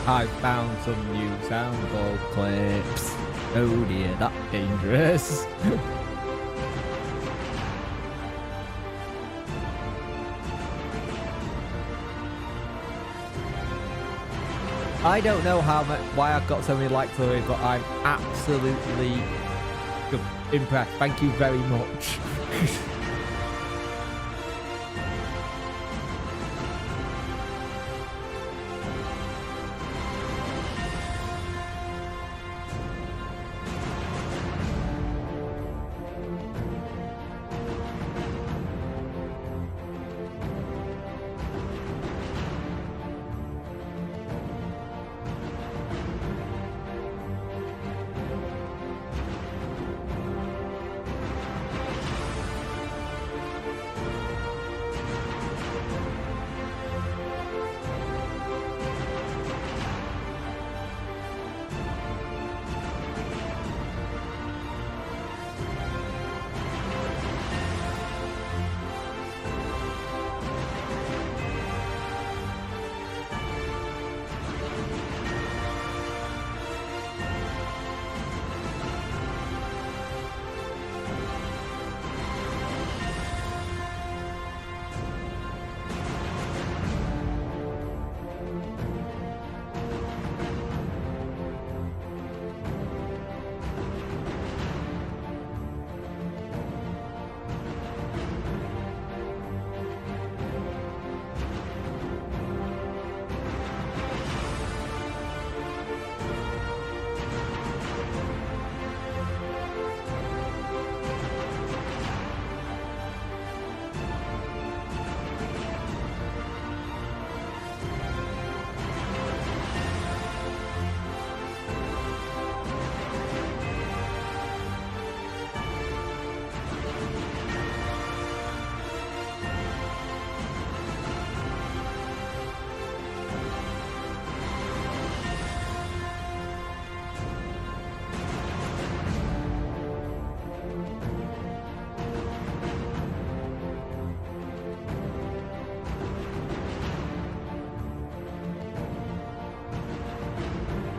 I found some new soundboard clips. Oh dear, that's dangerous. I don't know why I've got so many likes already, but I'm absolutely impressed. Thank you very much.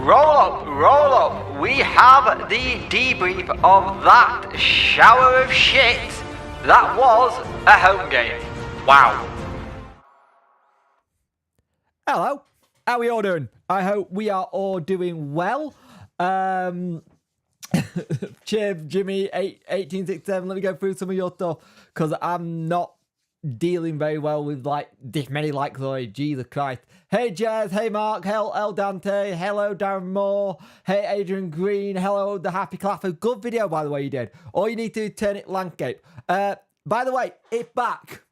Roll up, we have the debrief of that shower of shit that was a home game. Wow. Hello, how are we all doing? I hope we are all doing well. Cheers, Jimmy, 1867, let me go through some of your stuff, because I'm not dealing very well with like this many likes already. Jesus Christ. Hey Jazz, hey Mark, hello El Dante, hello Darren Moore, hey Adrian Green, hello the Happy Clapper. Good video by the way you did. All you need to do is turn it landscape. By the way, it's back.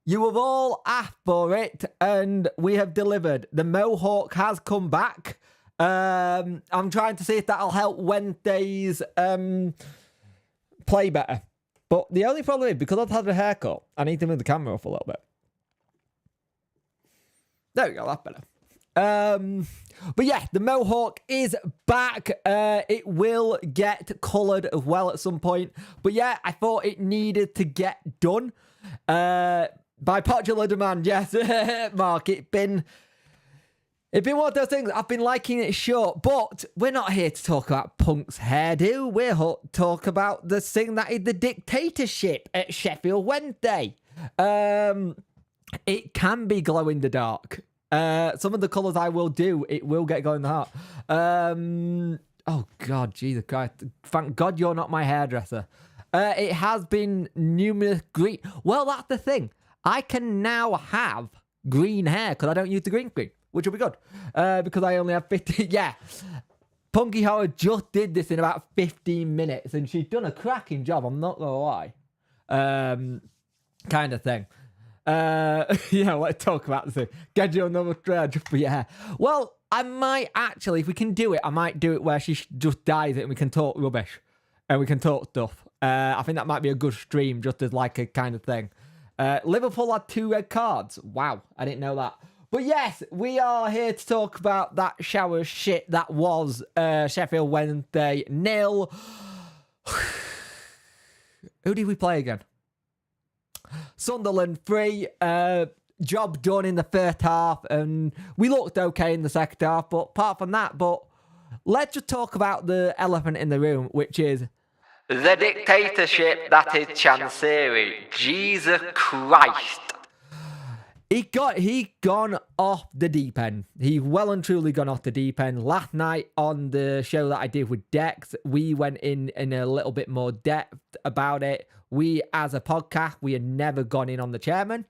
You have all asked for it and we have delivered. The Mohawk has come back. I'm trying to see if that'll help Wednesday's play better. But the only problem is, because I've had a haircut, I need to move the camera off a little bit. There we go, that's better. But yeah, the Mohawk is back. It will get coloured as well at some point. But yeah, I thought it needed to get done. By popular demand, yes, Mark. It's been one of those things. I've been liking it short, but we're not here to talk about Punk's hairdo. We're here to talk about the thing that is the dictatorship at Sheffield Wednesday. It can be glow in the dark. Some of the colours I will do, it will get glow in the heart. Oh God, Jesus Christ! Thank God you're not my hairdresser. It has been numerous green. Well, that's the thing. I can now have green hair because I don't use the green screen, which will be good. Because I only have 50. Yeah. Punky Horror just did this in about 15 minutes and she's done a cracking job. I'm not going to lie. Kind of thing. Let's talk about this thing. Get you another thread just for your hair. Well, I might actually, if we can do it, I might do it where she just dyes it and we can talk rubbish. And we can talk stuff. I think that might be a good stream just as like a kind of thing. Liverpool had 2 red cards. Wow, I didn't know that. But yes, we are here to talk about that shower of shit that was Sheffield Wednesday 0. Who did we play again? Sunderland 3. job done in the first half, and we looked okay in the second half. But apart from that, let's just talk about the elephant in the room, which is the dictatorship that is Chancery. Jesus Christ. He gone off the deep end. He well and truly gone off the deep end. Last night on the show that I did with Dex, we went in a little bit more depth about it. We, as a podcast, we had never gone in on the chairman.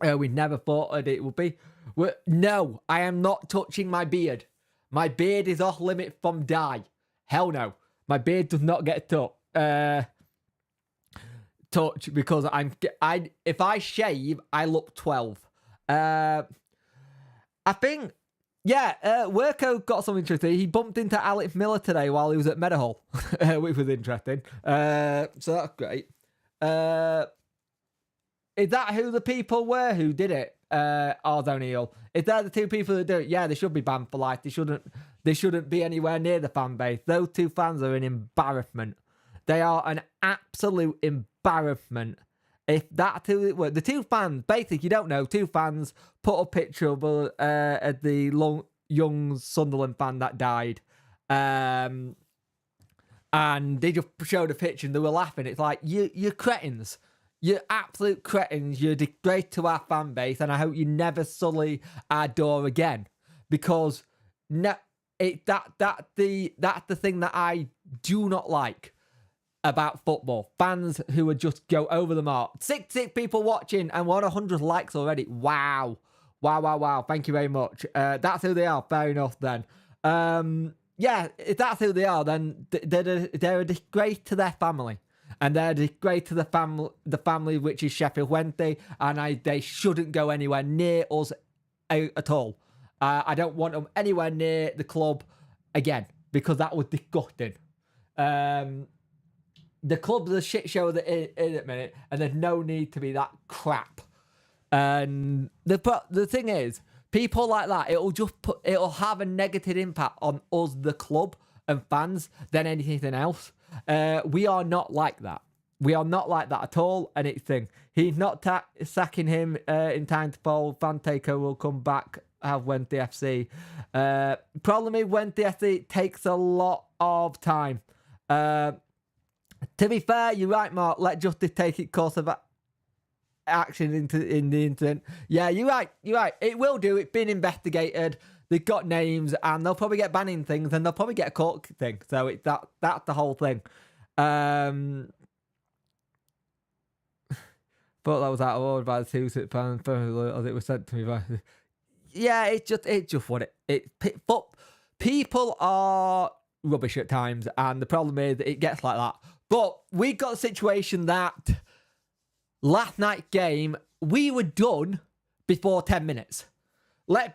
We never thought it would be. No, I am not touching my beard. My beard is off limit from dye. Hell no. My beard does not get touch because if I shave, I look 12. I think, Worko got some interesting. He bumped into Alex Miller today while he was at Meadowhall, which was interesting. So that's great. Is that who the people were who did it? Ars O'Neill. Is that the two people that do it? Yeah, they should be banned for life. They shouldn't be anywhere near the fan base. Those two fans are an embarrassment. They are an absolute embarrassment. If that's who it were. The two fans, basically, you don't know, two fans put a picture of the young Sunderland fan that died. And they just showed a picture and they were laughing. It's like, you're cretins. You're absolute cretins. You're a disgrace to our fan base, and I hope you never sully our door again. Because that's the thing that I do not like about football. Fans who would just go over the mark. 6 people watching and 100 likes already. Wow. Thank you very much. That's who they are. Fair enough then. If that's who they are, then they're a disgrace to their family. And they're a disgrace to the family, which is Sheffield Wednesday, and they shouldn't go anywhere near us at all. I don't want them anywhere near the club again, because that was disgusting. The club's a shit show that is at the minute, and there's no need to be that crap. And the thing is, people like that, it'll have a negative impact on us, the club and fans, than anything else. We are not like that. We are not like that at all. And it's thing. He's not sacking him in time to fall. Fan takeover will come back. Have Wednesday FC. Problem is Wednesday FC takes a lot of time. To be fair, you're right, Mark. Let justice take its course of action in the incident. Yeah, you're right. It will do. It's been investigated. They've got names, and they'll probably get banning things, and they'll probably get a court thing. So that's the whole thing. Thought that was out of order by the two fans as it was sent to me by. Yeah, it's just what people are rubbish at times, and the problem is it gets like that. But we got a situation that last night's game, we were done before 10 minutes. Was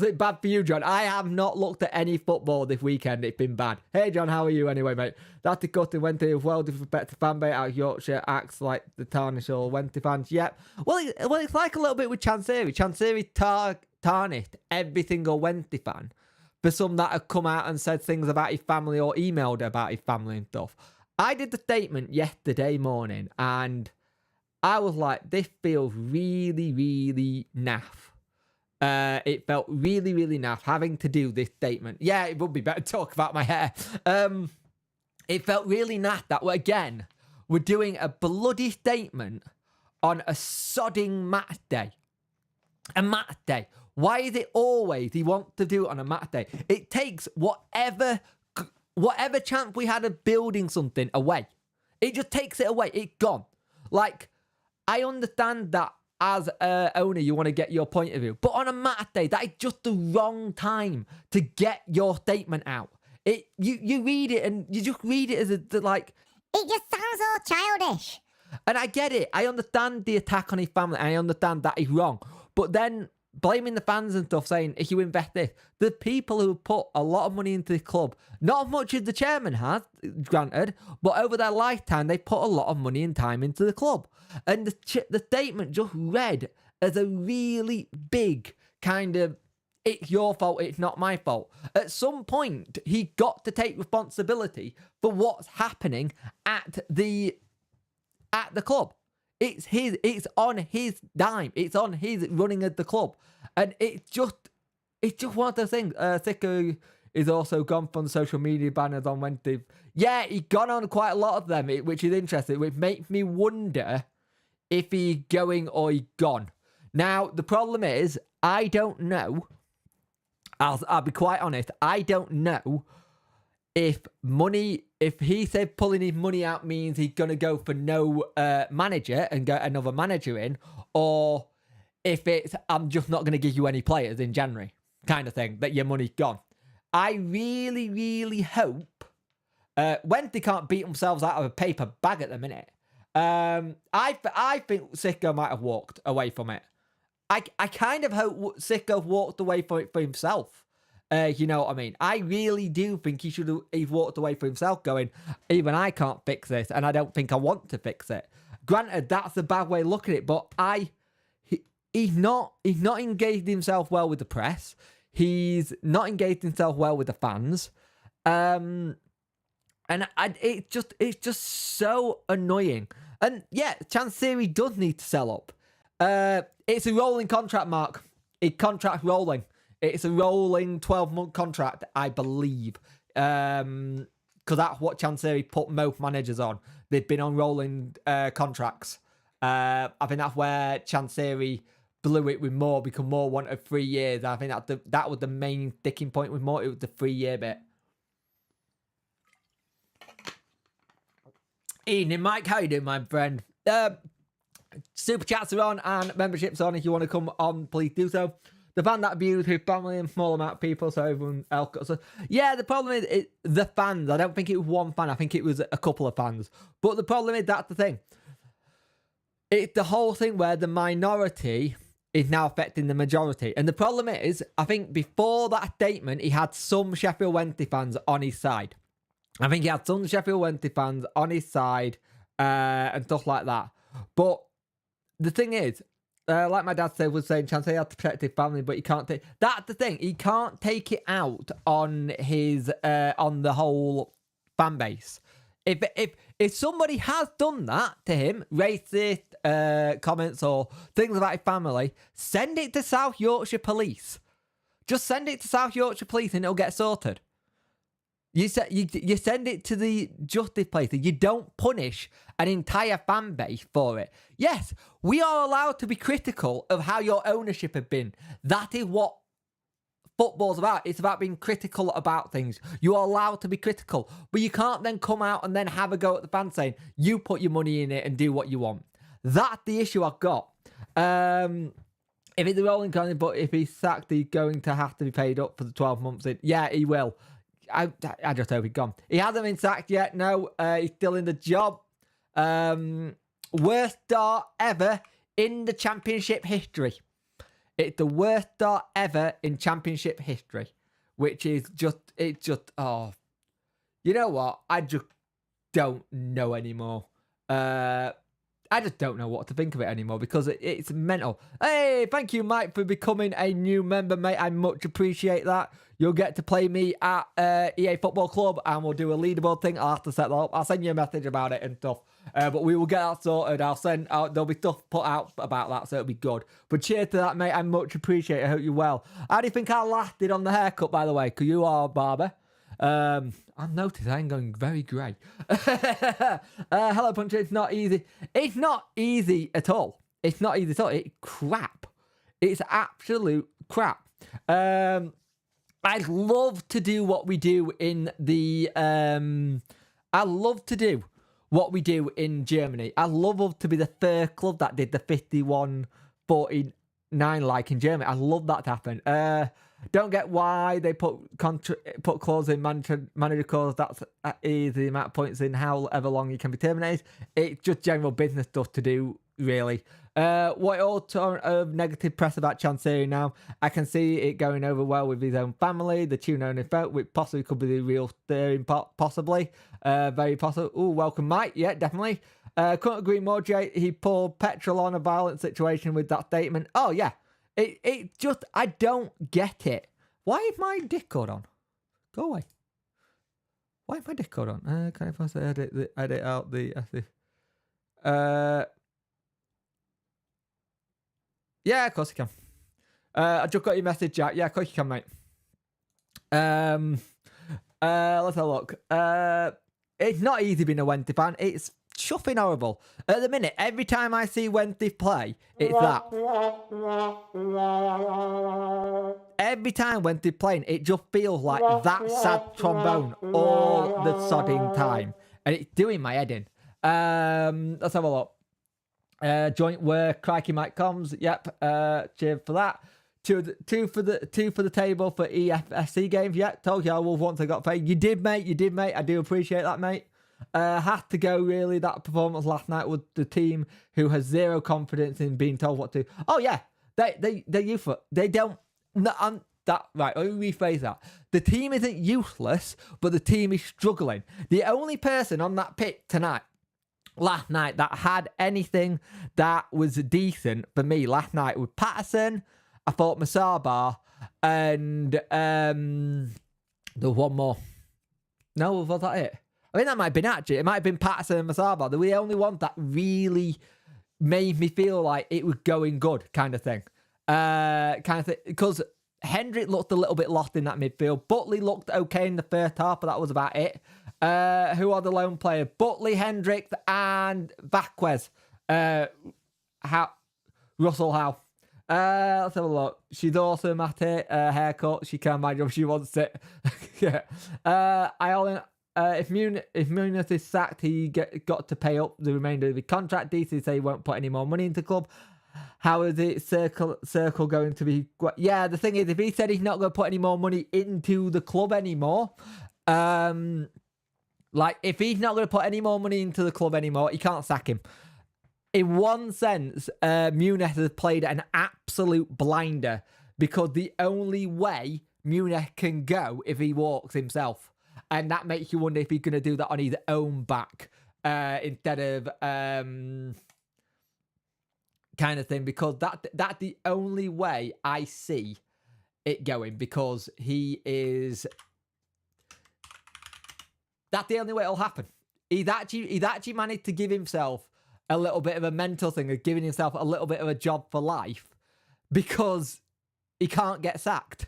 it bad for you, John? I have not looked at any football this weekend. It's been bad. Hey, John, how are you anyway, mate? That's disgusting. Wednesday with well-disrespected fan base out of Yorkshire acts like the tarnish all Wednesday fans. Yep. Well, it's like a little bit with Chancery. Chancery tarnished every single Wednesday fan for some that have come out and said things about his family or emailed about his family and stuff. I did the statement yesterday morning, and I was like, this feels really, really naff. It felt really, really naff having to do this statement. Yeah, it would be better to talk about my hair. It felt really naff that, again, we're doing a bloody statement on a sodding match day. A match day. Why is it always he wants to do it on a match day? It takes whatever chance we had of building something away. It just takes it away. It's gone. Like, I understand that as an owner, you want to get your point of view. But on a match day, that is just the wrong time to get your statement out. You read it and you just read it as like... It just sounds all childish. And I get it. I understand the attack on his family. I understand that is wrong. But then blaming the fans and stuff, saying, if you invest this, the people who put a lot of money into the club, not as much as the chairman has, granted, but over their lifetime, they put a lot of money and time into the club. And the statement just read as a really big kind of, it's your fault, it's not my fault. At some point, he got to take responsibility for what's happening at the club. It's on his dime. It's on his running of the club, and it's just one of those things. Sicko is also gone from the social media banners on Wednesday. Yeah, he gone on quite a lot of them, which is interesting. Which makes me wonder if he's going or he's gone. Now the problem is, I don't know. I'll be quite honest. I don't know if he said pulling his money out means he's going to go for no manager and get another manager in, or if it's I'm just not going to give you any players in January kind of thing, that your money's gone. I really, really hope Wednesday can't beat themselves out of a paper bag at the minute. I think Sicko might have walked away from it. I kind of hope Sicko walked away from it for himself. You know what I mean? I really do think he's walked away for himself going, even I can't fix this, and I don't think I want to fix it. Granted, that's a bad way of looking at it, but he's not engaged himself well with the press. He's not engaged himself well with the fans. It's just so annoying. And yeah, Chansiri does need to sell up. It's a rolling contract, Mark. Contract rolling. It's a rolling 12-month contract, I believe. Because that's what Chansiri put most managers on. They've been on rolling contracts. I think that's where Chansiri blew it with Moore, because Moore wanted 3 years. I think that was the main sticking point with Moore. It was the 3-year bit. Evening, Mike. How you doing, my friend? Super chats are on and memberships on. If you want to come on, please do so. The fan that abused his family and small amount of people, so everyone else got so. Yeah, the problem is the fans. I don't think it was one fan. I think it was a couple of fans. But the problem is, that's the thing. It's the whole thing where the minority is now affecting the majority. And the problem is, I think before that statement, he had some Sheffield Wednesday fans on his side. I think he had some Sheffield Wednesday fans on his side and stuff like that. But the thing is, like my dad was saying, Chansey had to protect his family, but he can't take... That's the thing. He can't take it out on his on the whole fan base. If somebody has done that to him, racist comments or things about his family, send it to South Yorkshire Police. Just send it to South Yorkshire Police and it'll get sorted. You send it to the justice place. You don't punish an entire fan base for it. Yes, we are allowed to be critical of how your ownership have been. That is what football's about. It's about being critical about things. You are allowed to be critical, but you can't then come out and then have a go at the fans saying, you put your money in it and do what you want. That's the issue I've got. If it's a rolling contract, but if he's sacked, he's going to have to be paid up for the 12 months. Yeah, he will. I just hope he's gone. He hasn't been sacked yet. No, he's still in the job. Worst start ever in the championship history. It's the worst start ever in championship history, which is oh, you know what? I just don't know anymore. I just don't know what to think of it anymore because it's mental. Hey, thank you, Mike, for becoming a new member, mate. I much appreciate that. You'll get to play me at EA Football Club and we'll do a leaderboard thing. I'll have to set that up. I'll send you a message about it and stuff. But we will get that sorted. There'll be stuff put out about that, so it'll be good. But cheers to that, mate. I much appreciate it. I hope you're well. How do you think I lasted on the haircut, by the way? Because you are a barber. I've noticed I'm going very grey. Hello, Puncher. It's not easy. It's not easy at all. It's not easy at all. It's crap. It's absolute crap. I'd love to do what we do in the... I love to do what we do in Germany. I'd love to be the third club that did the 51-49 like in Germany. I'd love that to happen. Don't get why they put clause in manager clause. That's easy, the amount of points in however long you can be terminated. It's just general business stuff to do, really. What all ton of negative press about Chansiri now. I can see it going over well with his own family. The tune only felt, which possibly could be the real steering pot, possibly. Very possible. Oh, welcome, Mike. Yeah, definitely. Couldn't agree more, Jay. He poured petrol on a violent situation with that statement. Oh, yeah. It just, I don't get it. Why is my Discord on? Go away. Why is my Discord on? Can I first edit out the... Yeah, of course you can. I just got your message, Jack. Yeah, of course you can, mate. Let's have a look. It's not easy being a Wednesday fan. It's chuffing horrible. At the minute, every time I see Wednesday play, it's that. Every time Wednesday playing, it just feels like that sad trombone all the sodding time. And it's doing my head in. Let's have a look. Joint work, crikey Mike Combs. Yep. Cheers for that. Two for the table for EFSC games. Yeah, told you I will once I got paid. You did, mate. I do appreciate that, mate. Had to go really. That performance last night with the team who has zero confidence in being told what to. Oh yeah, they're useless. They don't. No, right. Let me rephrase that. The team isn't useless, but the team is struggling. The only person on that pitch last night that had anything that was decent for me last night was Patterson. I thought Masaba and there was one more. No, was that it? I think that might have been actually. It might have been Patterson and Masaba. They were the only ones that really made me feel like it was going good, kind of thing. Because Hendrick looked a little bit lost in that midfield. Butley looked okay in the first half, but that was about it. Who are the lone players? Butley, Hendrick, and Vasquez. Russell Howe. Let's have a look. She's awesome at it. Haircut. She can imagine if she wants it. Yeah. If Muniz is sacked, he got to pay up the remainder of the contract. DC say he won't put any more money into the club. How is it circle going to be? Yeah, the thing is, if he said he's not going to put any more money into the club anymore, if he's not going to put any more money into the club anymore, he can't sack him. In one sense, Muniz has played an absolute blinder because the only way Muniz can go if he walks himself. And that makes you wonder if he's going to do that on his own back instead of kind of thing. Because that's the only way I see it going, because he is... That's the only way it'll happen. He's actually managed to give himself a little bit of a mental thing of giving himself a little bit of a job for life because he can't get sacked.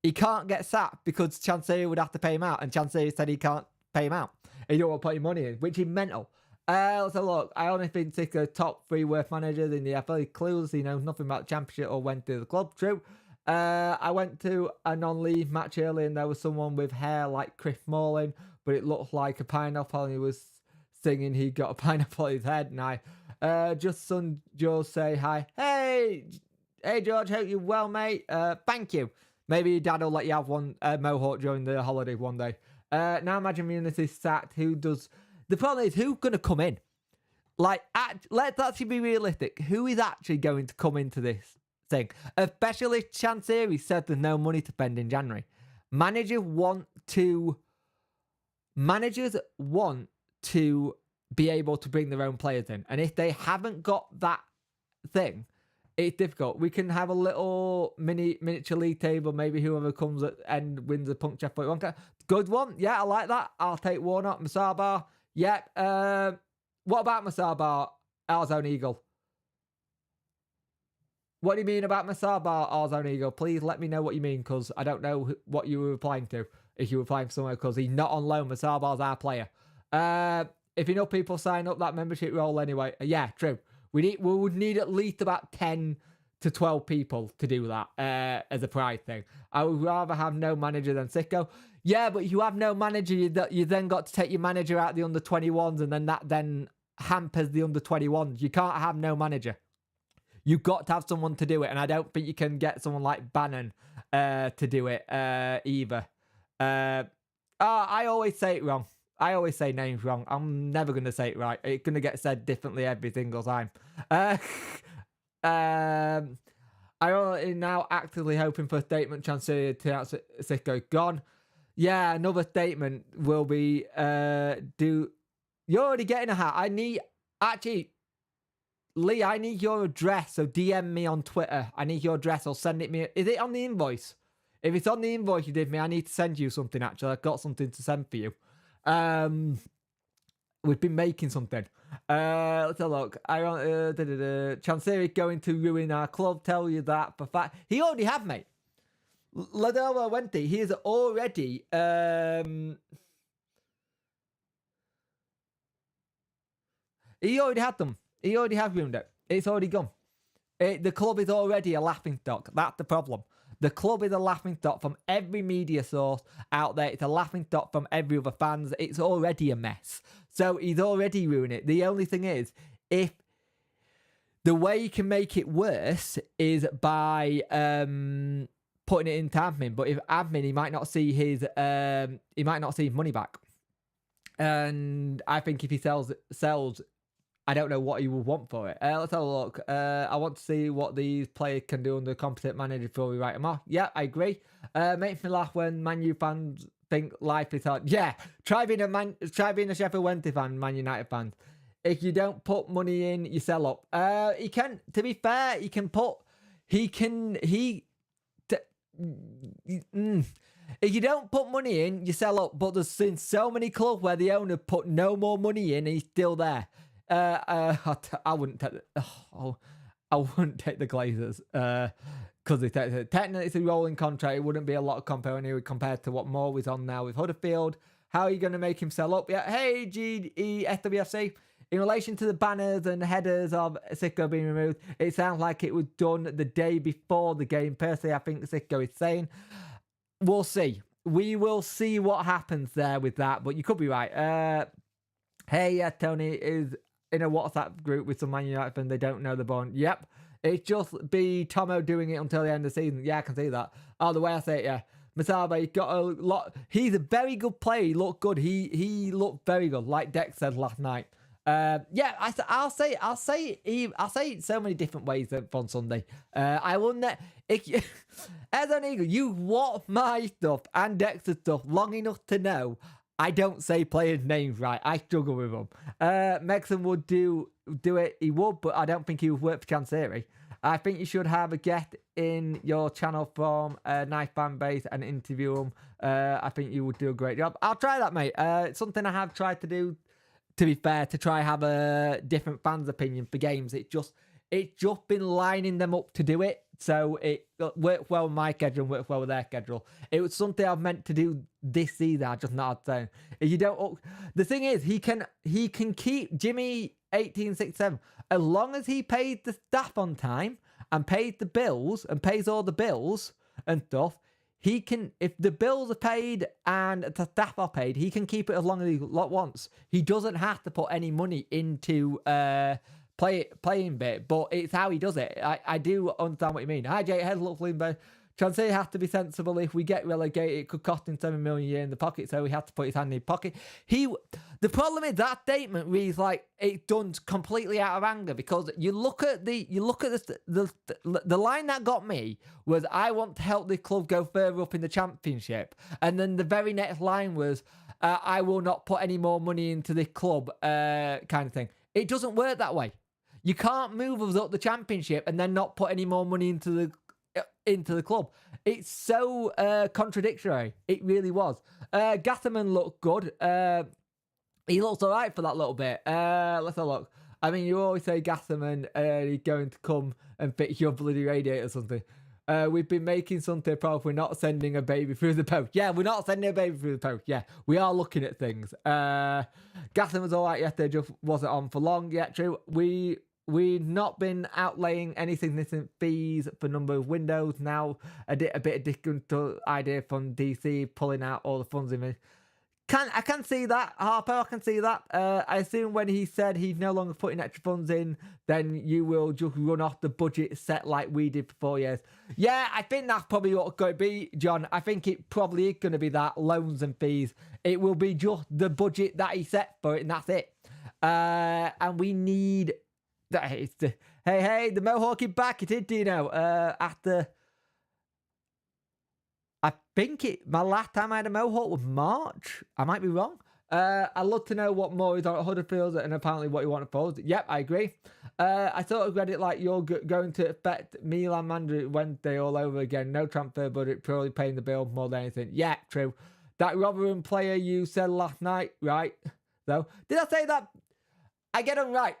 He can't get sacked because Chansiri would have to pay him out, and Chansiri said he can't pay him out. He don't want to put any money in, which is mental. Let's have a look. I only think the top 3 worst managers in the FA. Clues, he knows nothing about the championship or went to the club. True. I went to a non-league match earlier and there was someone with hair like Chris Smalling, but it looked like a pineapple, and he was singing he got a pineapple on his head. And I just son Joe say hi. Hey George, hope you're well, mate. Thank you. Maybe your dad will let you have one mohawk during the holiday one day. Now imagine Muniz is sacked. The problem is, who's going to come in? Let's actually be realistic. Who is actually going to come into this thing? Especially Chansiri said there's no money to spend in January. Managers want to be able to bring their own players in. And if they haven't got that thing, it's difficult. We can have a little miniature league table. Maybe whoever comes at end wins a punk Sheffield Wednesday. Good one. Yeah, I like that. I'll take Warnock. Masaba. Yep. What about Masaba? Our Zone Eagle. What do you mean about Masaba, our Zone Eagle? Please let me know what you mean, because I don't know what you were replying to. If you were replying somewhere, because he's not on loan. Masaba's our player. If enough people sign up that membership role anyway. Yeah, true. We would need at least about 10 to 12 people to do that as a pride thing. I would rather have no manager than Sicko. Yeah, but you have no manager, you then got to take your manager out the under-21s, and then that then hampers the under-21s. You can't have no manager. You've got to have someone to do it, and I don't think you can get someone like Bannon to do it either. I always say it wrong. I always say names wrong. I'm never going to say it right. It's going to get said differently every single time. I am now actively hoping for a statement Chansiri to answer Sicko gone. Yeah, another statement will be you're already getting a hat. Lee, I need your address, so DM me on Twitter. I need your address, I'll send it me. Is it on the invoice? If it's on the invoice you did me, I need to send you something, actually. I've got something to send for you. What We've been making something. Let's have a look. Chansiri going to ruin our club. Tell you that for fact. He already have, mate. Ladova Wente. He is already. He already had them. He already has ruined it. It's already gone. The club is already a laughingstock. That's the problem. The club is a laughingstock from every media source out there. It's a laughingstock from every other fans. It's already a mess. So he's already ruined it. The only thing is, if the way you can make it worse is by putting it into admin. But if admin, he might not see his money back. And I think if he sells, I don't know what he will want for it. Let's have a look. I want to see what these players can do under competent manager before we write them off. Yeah, I agree. Makes me laugh when Man U fans think life is hard. Yeah, try being a Sheffield Wednesday fan, Man United fan. If you don't put money in, you sell up. He can. To be fair, he can put. If you don't put money in, you sell up. But there's been so many clubs where the owner put no more money in, and he's still there. I wouldn't take the Glazers because technically it's a rolling contract. It wouldn't be a lot of compared to what Moore is on now with Huddersfield. How are you going to make him sell up? Yeah, hey SWFC. In relation to the banners and headers of Sicko being removed, it sounds like it was done the day before the game. Personally, I think Sicko is saying we'll see. We will see what happens there with that, but you could be right. Hey, Tony is in a WhatsApp group with some Man United fans. They don't know the bond. Yep. It's just be Tomo doing it until the end of the season. Yeah, I can see that. Oh, the way I say it, yeah. Masabe got a lot. He's a very good player. He looked good. He looked very good, like Dex said last night. Yeah, I'll say it so many different ways on Sunday. I wouldn't. As an Eagle, you watch my stuff and Dex's stuff long enough to know I don't say players' names right. I struggle with them. Mexon would do it. He would, but I don't think he would work for Chansiri. I think you should have a guest in your channel from a nice fan base and interview him. I think you would do a great job. I'll try that, mate. It's something I have tried to do, to be fair, to try have a different fans' opinion for games. It's just been lining them up to do it. So it worked well with my schedule and worked well with their schedule. It was something I've meant to do this season. I just not had time. If you don't, the thing is, he can keep Jimmy 1867 as long as he pays the staff on time and pays the bills and pays all the bills and stuff. He can, if the bills are paid and the staff are paid, he can keep it as long as he wants. He doesn't have to put any money into playing bit, but it's how he does it. I do understand what you mean. Hi Jay, head look Bloomberg. Chansey has to be sensible. If we get relegated, it could cost him 7 million a year in the pocket, so he had to put his hand in his pocket. The problem is that statement reads like it's done completely out of anger, because you look at the line that got me was, I want to help the club go further up in the championship, and then the very next line was, I will not put any more money into this club, kind of thing. It doesn't work that way. You can't move us up the championship and then not put any more money into the club. It's so contradictory. It really was. Gatterman looked good. He looks all right for that little bit. Let's have a look. I mean, you always say Gatterman, he's going to come and fix your bloody radiator or something. We've been making something proud. We're not sending a baby through the post. Yeah, we're not sending a baby through the post. Yeah, we are looking at things. Gatterman was all right yesterday, just wasn't on for long. Yeah, true. We've not been outlaying any significant fees for number of windows. Now, a bit of disgruntled idea from DC pulling out all the funds in it. I can see that, Harper. I can see that. I assume when he said he's no longer putting extra funds in, then you will just run off the budget set like we did for 4 years. Yeah, I think that's probably what it's going to be, John. I think it probably is going to be that, loans and fees. It will be just the budget that he set for it, and that's it. And we need... Hey, the Mohawk is back. It is, Dino. After... I think my last time I had a Mohawk was March. I might be wrong. I'd love to know what more is on Huddersfield and apparently what you want to pose. Yep, I agree. I sort of read it like you're going to affect Milan Mandri Wednesday all over again. No transfer budget, purely paying the bill more than anything. Yeah, true. That Rotherham player you said last night, right? So, did I say that? I get them right.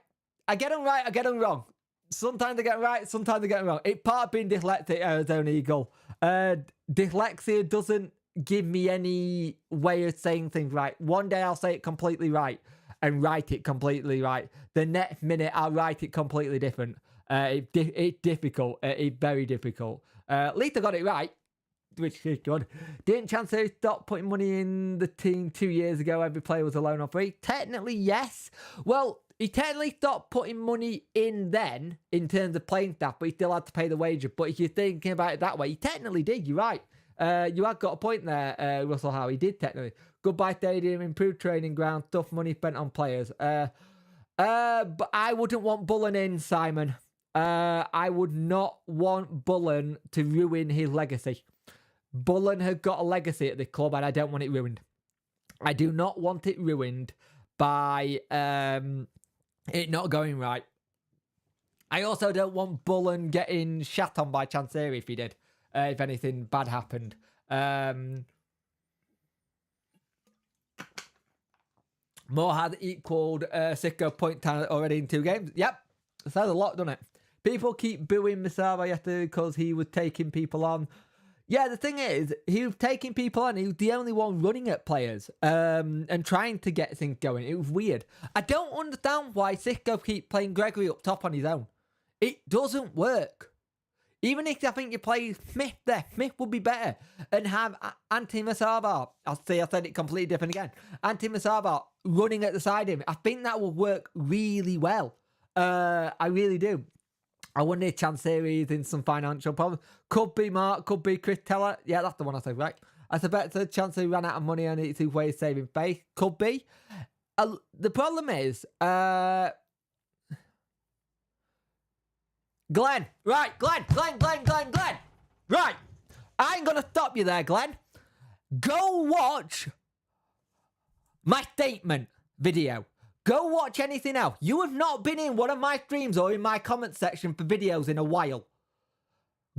I get them right, I get them wrong. Sometimes I get them right, sometimes I get them wrong. It's part of being dyslexic, Arizona Eagle. Dyslexia doesn't give me any way of saying things right. One day I'll say it completely right and write it completely right. The next minute I'll write it completely different. It's difficult. It's very difficult. At least I got it right, which is good. Didn't Chancellor stop putting money in the team 2 years ago? Every player was alone on free. Technically, yes. Well, he technically stopped putting money in then, in terms of playing staff, but he still had to pay the wages. But if you're thinking about it that way, he technically did. You're right. You had got a point there, Russell Howe. He did technically. Goodbye stadium, improved training ground, tough money spent on players. But I wouldn't want Bullen in, Simon. I would not want Bullen to ruin his legacy. Bullen has got a legacy at the club and I don't want it ruined. I do not want it ruined by it not going right. I also don't want Bullen getting shat on by Chansiri if he did. If anything bad happened. Moore had equaled Sicko point talent already in 2 games. Yep. Says a lot, doesn't it? People keep booing Misava yesterday because he was taking people on. Yeah, the thing is, he was taking people on. He was the only one running at players and trying to get things going. It was weird. I don't understand why Sicko keep playing Gregory up top on his own. It doesn't work. Even if I think you play Smith there, Smith would be better. And have Antti Masaba, I said it completely different again. Antti Masaba running at the side of him. I think that will work really well. I really do. I wonder if Chansiri is in some financial problems. Could be Mark, could be Chris Teller. Yeah, that's the one I said, right? I suspect the Chansiri ran out of money and it's his way of saving face. Could be. The problem is, Glenn. Right, Glenn. Right. I ain't going to stop you there, Glenn. Go watch my statement video. Go watch anything else. You have not been in one of my streams or in my comment section for videos in a while.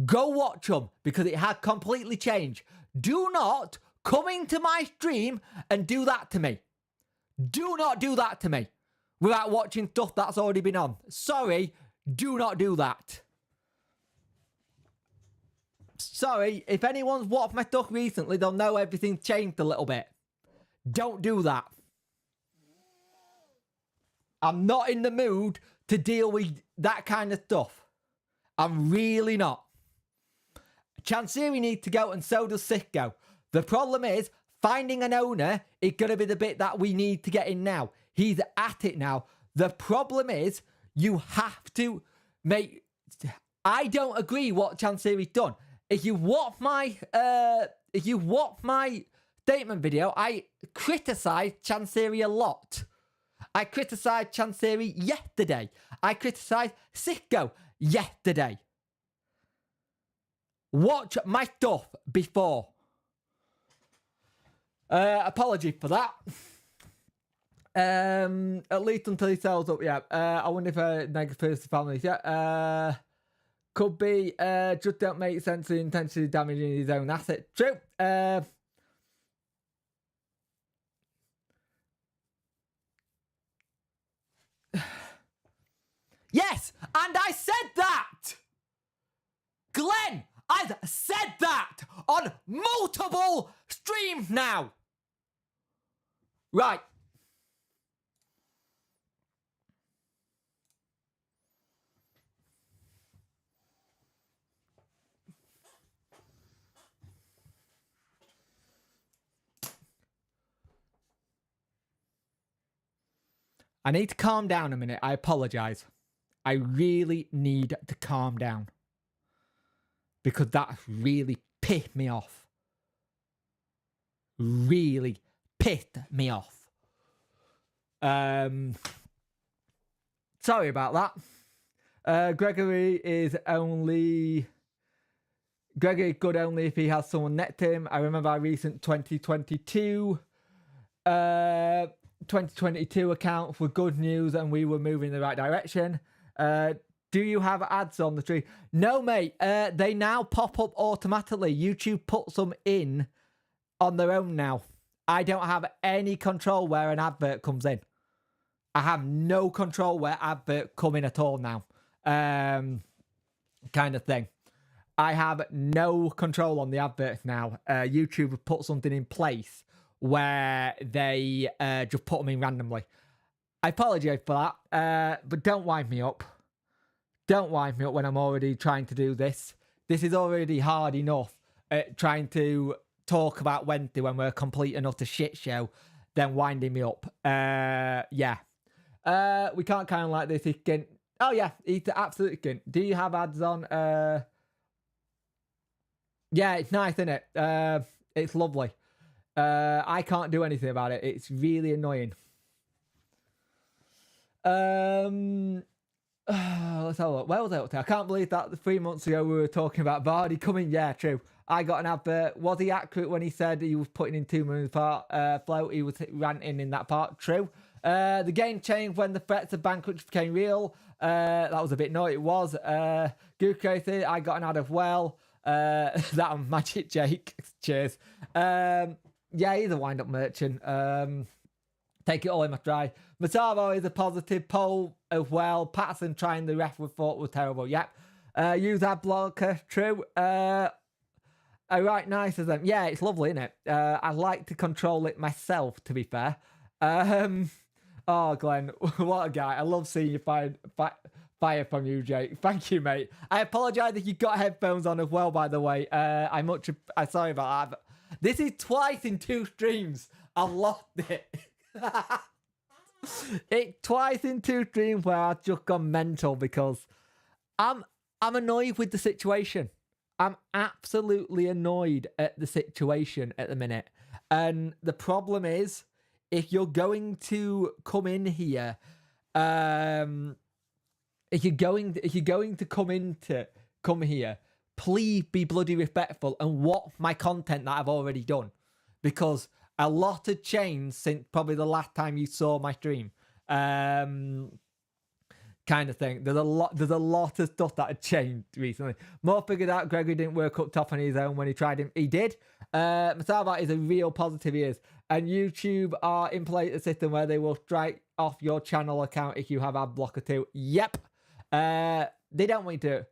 Go watch them because it had completely changed. Do not come into my stream and do that to me. Do not do that to me without watching stuff that's already been on. Sorry, do not do that. Sorry, if anyone's watched my stuff recently, they'll know everything's changed a little bit. Don't do that. I'm not in the mood to deal with that kind of stuff. I'm really not. Chansiri needs to go and so does Sicko. The problem is, finding an owner is going to be the bit that we need to get in now. He's at it now. The problem is, you have to make... I don't agree what Chansiri's done. If you watch my statement video, I criticise Chansiri a lot. I criticised Chansiri yesterday. I criticised Sicko yesterday. Watch my stuff before. Apology for that. At least until he sells up, yeah. I wonder if negative person families, yeah. Could be. Just don't make sense of intentionally damaging his own asset. True. Yes, and I said that! Glenn, I've said that on multiple streams now! Right. I need to calm down a minute. I apologise. I really need to calm down. Because that really pissed me off. Really pissed me off. Sorry about that. Gregory good only if he has someone next to him. I remember our recent 2022 accounts were good news and we were moving in the right direction. Do you have ads on the tree? No, mate. They now pop up automatically. YouTube puts them in on their own now. I don't have any control where an advert comes in. I have no control where advert come in at all now. Kind of thing. I have no control on the adverts now. YouTube have put something in place where they just put them in randomly. I apologize for that, but don't wind me up. Don't wind me up when I'm already trying to do this. This is already hard enough trying to talk about Wednesday when we're a complete and utter shit show, then winding me up. Yeah. We can't kind of like this. He can. Oh, yeah. He absolutely can. Do you have ads on? Yeah, it's nice, isn't it? It's lovely. I can't do anything about it. It's really annoying. Let's have a look. Where was I up to? I can't believe that 3 months ago we were talking about Vardy coming. Yeah, true. I got an advert. Was he accurate when he said he was putting in 2 million part float? He was ranting in that part. True. The game changed when the threats of bankruptcy became real. That was a bit naughty. It was. Goose Creative, I got an ad as well. That on Magic Jake. Cheers. Yeah, he's a wind-up merchant. Take it all in my stride. Matavo is a positive. Poll as well. Patterson trying the ref we thought was terrible. Yep. Use ad blocker. True. Right, nice of them. Yeah, it's lovely, isn't it? I like to control it myself, to be fair. Oh, Glenn, what a guy. I love seeing you fire from you, Jake. Thank you, mate. I apologise if you got headphones on as well, by the way. I'm sorry about that. This is twice in 2 streams. I've lost it. Twice in 2 streams where I've just gone mental because I'm annoyed with the situation. I'm absolutely annoyed at the situation at the minute. And the problem is, if you're going to come in here, if you're going to come here, please be bloody respectful and watch my content that I've already done, because a lot has changed since probably the last time you saw my stream. Kind of thing. There's a lot of stuff that had changed recently. More figured out Gregory didn't work up top on his own when he tried him. He did. Masava is a real positive, he is. And YouTube are implementing a system where they will strike off your channel account if you have ad blocker too. Yep. They don't want you to.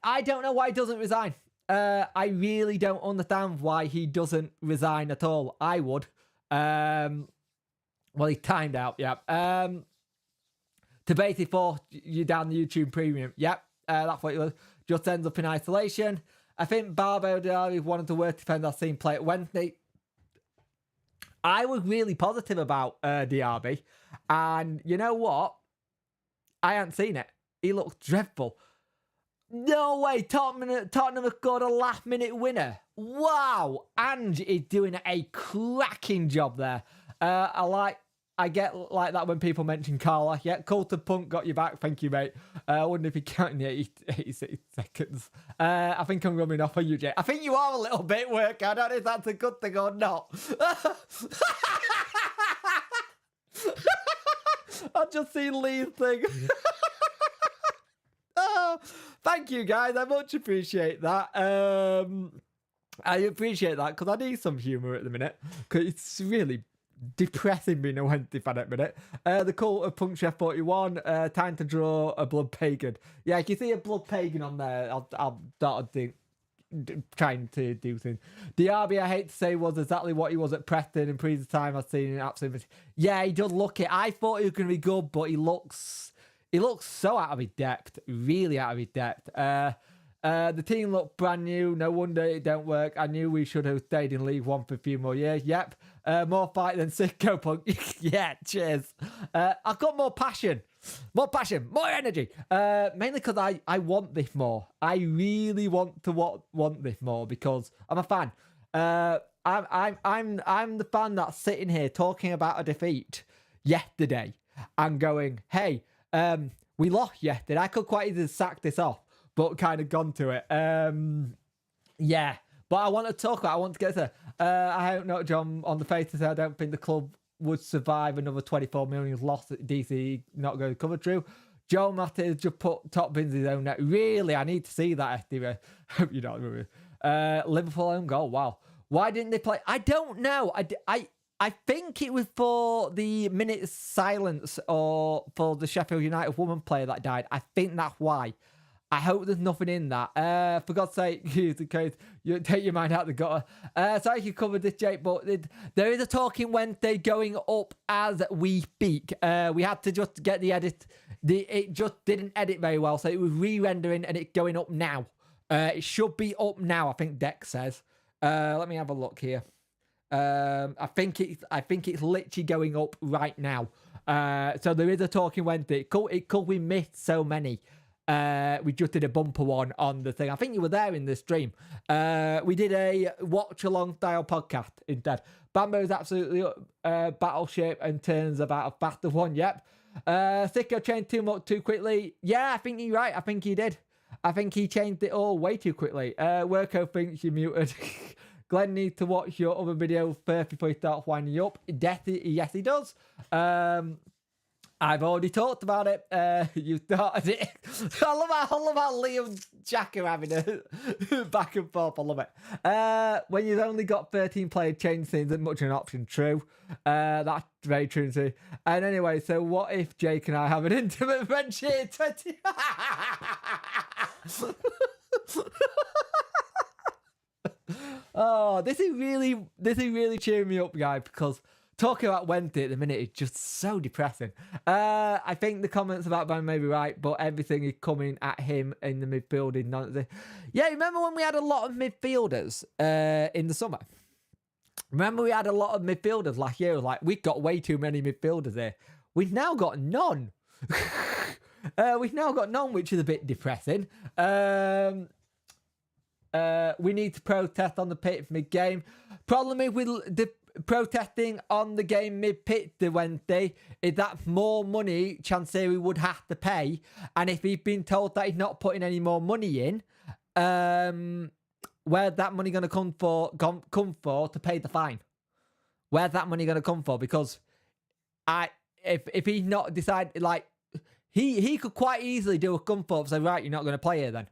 I don't know why he doesn't resign. I really don't understand why he doesn't resign at all. I would. Well, he's timed out. Yeah. To basically force you down the YouTube Premium. Yep, that's what it was. Just ends up in isolation. I think Barbo Diary is one of the worst defenders I've seen play at Wednesday. I was really positive about DRB. And you know what? I hadn't seen it. He looks dreadful. No way. Tottenham have scored a last-minute winner. Wow. Ange is doing a cracking job there. I get like that when people mention Carla. Yeah, Colton Punk got you back. Thank you, mate. I wonder if he counted 86 seconds. I think I'm rubbing off on you, Jay. I think you are a little bit work. I don't know if that's a good thing or not. I've just seen Lee's thing. Oh, thank you, guys. I much appreciate that. I appreciate that because I need some humour at the minute. Because it's really depressing being a Wednesday fan at the minute. The cult of Punk Chef 41. Time to draw a blood pagan. Yeah, if you see a blood pagan on there, I'll start trying to do things. DRB, I hate to say, was exactly what he was at Preston in previous time. I've seen an absolute. Yeah, he does look it. I thought he was going to be good, but he looks so out of his depth. Really out of his depth. The team looked brand new. No wonder it don't work. I knew we should have stayed in League One for a few more years. Yep. More fight than Sicko Punk. Yeah, cheers. I've got more passion. More energy. Mainly because I want this more. I really want to want this more because I'm a fan. I'm the fan that's sitting here talking about a defeat yesterday and going, hey, we lost yesterday. I could quite easily sack this off, but kind of gone to it. Yeah. But I want to talk about it. I want to get to I don't know, John, on the face to say I don't think the club would survive another 24 million loss at DC not going to cover. True. Joe Mattis just put top bins in his own net. Really? I need to see that, SDB. Hope you don't remember. Liverpool own goal. Wow. Why didn't they play? I don't know. I think it was for the minute silence or for the Sheffield United woman player that died. I think that's why. I hope there's nothing in that. For God's sake, you take your mind out the gutter. Sorry you covered this, Jake, but there is a Talking Wednesday going up as we speak. We had to just get the edit. It just didn't edit very well, so it was re-rendering and it's going up now. It should be up now, I think Dex says. Let me have a look here. I think it's literally going up right now. So there is a Talking Wednesday. It could we missed so many. We just did a bumper one on the thing. I think you were there in the stream. We did a watch along style podcast instead. Bambo is absolutely battleship and turns about a faster one. Yep. Sicko changed too much too quickly. Yeah, I think you're right. I think he did. I think he changed it all way too quickly. Worko thinks you're muted. Glenn needs to watch your other video first before he starts winding you up. Yes, he does. I've already talked about it. You started it. I love how Liam and Jack are having a back and forth. I love it. When you've only got 13 players, change things isn't much of an option. True. That's very true too. And anyway, so what if Jake and I have an intimate friendship? 20. Oh, this is really cheering me up, guys, because talking about Wednesday at the minute is just so depressing. I think the comments about Van may be right, but everything is coming at him in the midfield. Yeah, remember when we had a lot of midfielders in the summer? Remember we had a lot of midfielders last year? It was like, we've got way too many midfielders here. We've now got none. Which is a bit depressing. We need to protest on the pitch mid-game. Problem is with the protesting on the game mid-pitch the Wednesday is that more money Chansiri would have to pay, and if he's been told that he's not putting any more money in, where's that money going to come for to pay the fine? Where's that money going to come for? Because if he's not decided, like, he could quite easily do a come for and say, right, you're not going to play here then.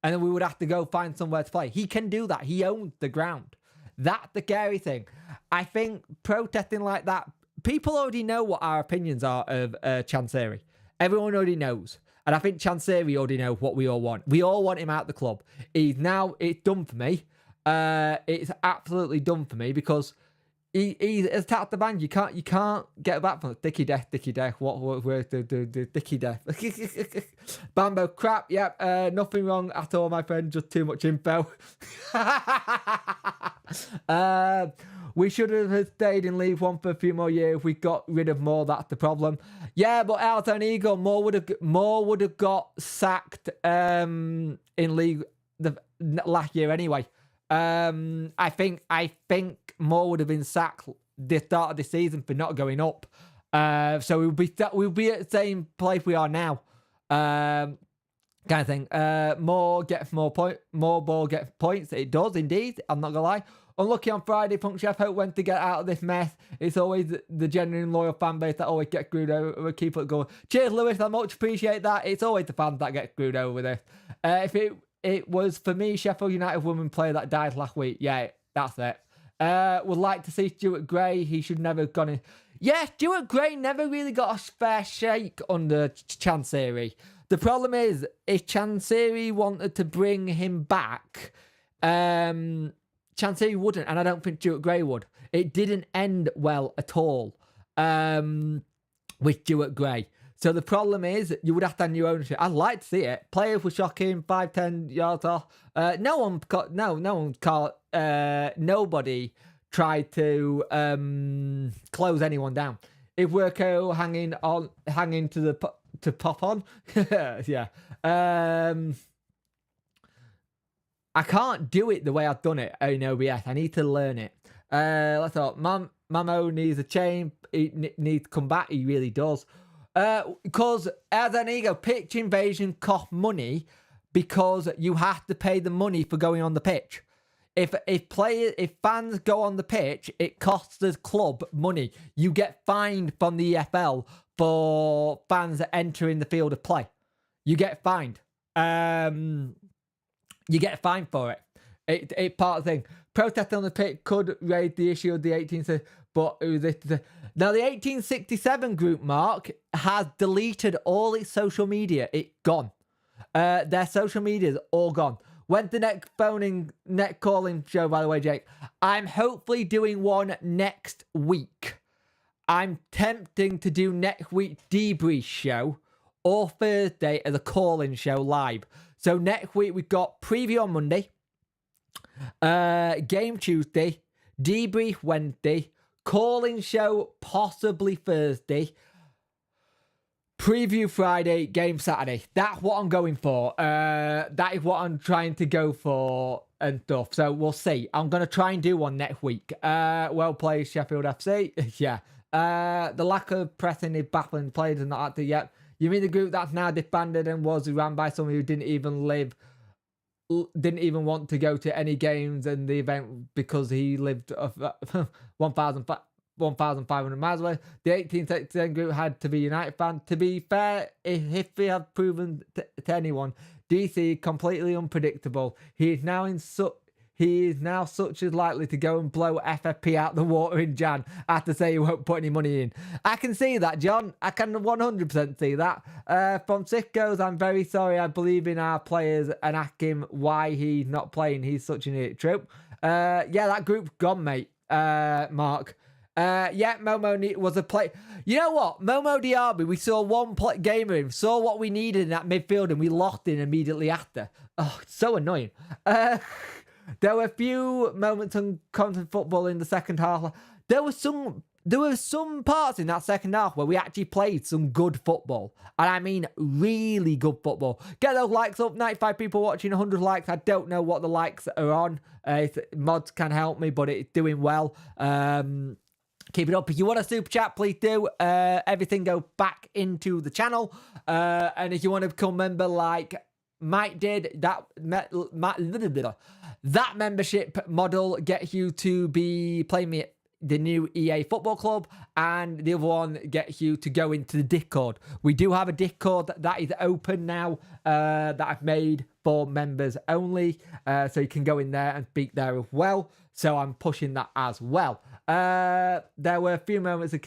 And then we would have to go find somewhere to play. He can do that. He owns the ground. That's the scary thing. I think protesting like that, people already know what our opinions are of Chansiri. Everyone already knows. And I think Chansiri already knows what we all want. We all want him out the club. It's done for me. It's absolutely done for me because he's attacked the band. You can't get back from it. Dicky death. Where's the Dicky death? Bambo crap. Yep. Nothing wrong at all, my friend. Just too much info. We should have stayed in League One for a few more years. We got rid of Moore. That's the problem. Yeah, but Alton Eagle, Moore would have got sacked in League last year anyway. I think Moore would have been sacked the start of the season for not going up. So we'll be at the same place we are now. Kind of thing. Moore gets more ball gets points. It does indeed. I'm not gonna lie. Unlucky on Friday. Punk Chef hope when to get out of this mess. It's always the genuine loyal fan base that always gets screwed over. We'll keep it going. Cheers, Lewis. I much appreciate that. It's always the fans that get screwed over with this. If it was for me, Sheffield United woman player that died last week. Yeah, that's it. Would like to see Stuart Gray. He should never have gone in. Yeah, Stuart Gray never really got a fair shake under Chansiri. The problem is, if Chansiri wanted to bring him back, Chansiri wouldn't, and I don't think Stuart Gray would. It didn't end well at all with Stuart Gray. So the problem is, you would have to have new ownership. I'd like to see it. Players were shocking, 5-10 yards off. Nobody tried to close anyone down. If Worko hanging to pop on, yeah. I can't do it the way I've done it in OBS. I need to learn it. Let's talk. Mamo needs a chain. He needs to come back. He really does. Because as an ego, pitch invasion costs money because you have to pay the money for going on the pitch. If fans go on the pitch, it costs the club money. You get fined from the EFL for fans entering the field of play. You get fined. You get fined for it. It's part of the thing. protesting on the pitch could raise the issue of the 18th, but it was now the 1867 group, Mark, has deleted all its social media. It's gone. Their social media is all gone. When's the next calling show, by the way, Jake? I'm hopefully doing one next week. I'm tempting to do next week's debrief show or Thursday as a call-in show live. So next week we've got preview on Monday, game Tuesday, debrief Wednesday, call-in show possibly Thursday, preview Friday, game Saturday. That's what I'm going for. That is what I'm trying to go for and stuff. So we'll see. I'm going to try and do one next week. Well played, Sheffield FC. Yeah. The lack of pressing is baffling. Players are not active yet. You mean the group that's now disbanded and was run by someone who didn't even want to go to any games in the event because he lived 1,500 miles away. The 1867 group had to be United fan. To be fair, if we have proven to anyone, DC completely unpredictable. He is now such as likely to go and blow FFP out the water in Jan. I have to say he won't put any money in. I can see that, John. I can 100% see that. From Sicko's, I'm very sorry. I believe in our players and ask him why he's not playing. He's such an idiot. True. Yeah, that group's gone, mate. Mark. Yeah, Momo was a play. You know what? Momo Diaby, we saw one game of him, saw what we needed in that midfield, and we lost him immediately after. Oh, it's so annoying. There were a few moments on content football in the second half. There were some parts in that second half where we actually played some good football. And I mean really good football. Get those likes up. 95 people watching, 100 likes. I don't know what the likes are on. Mods can help me, but it's doing well. Keep it up. If you want a super chat, please do. Everything go back into the channel. And if you want to become a member like Mike did, that membership model gets you to be playing me the new EA Football Club, and the other one gets you to go into the Discord. We do have a Discord that is open now that I've made for members only, so you can go in there and speak there as well. So I'm pushing that as well. There were a few moments of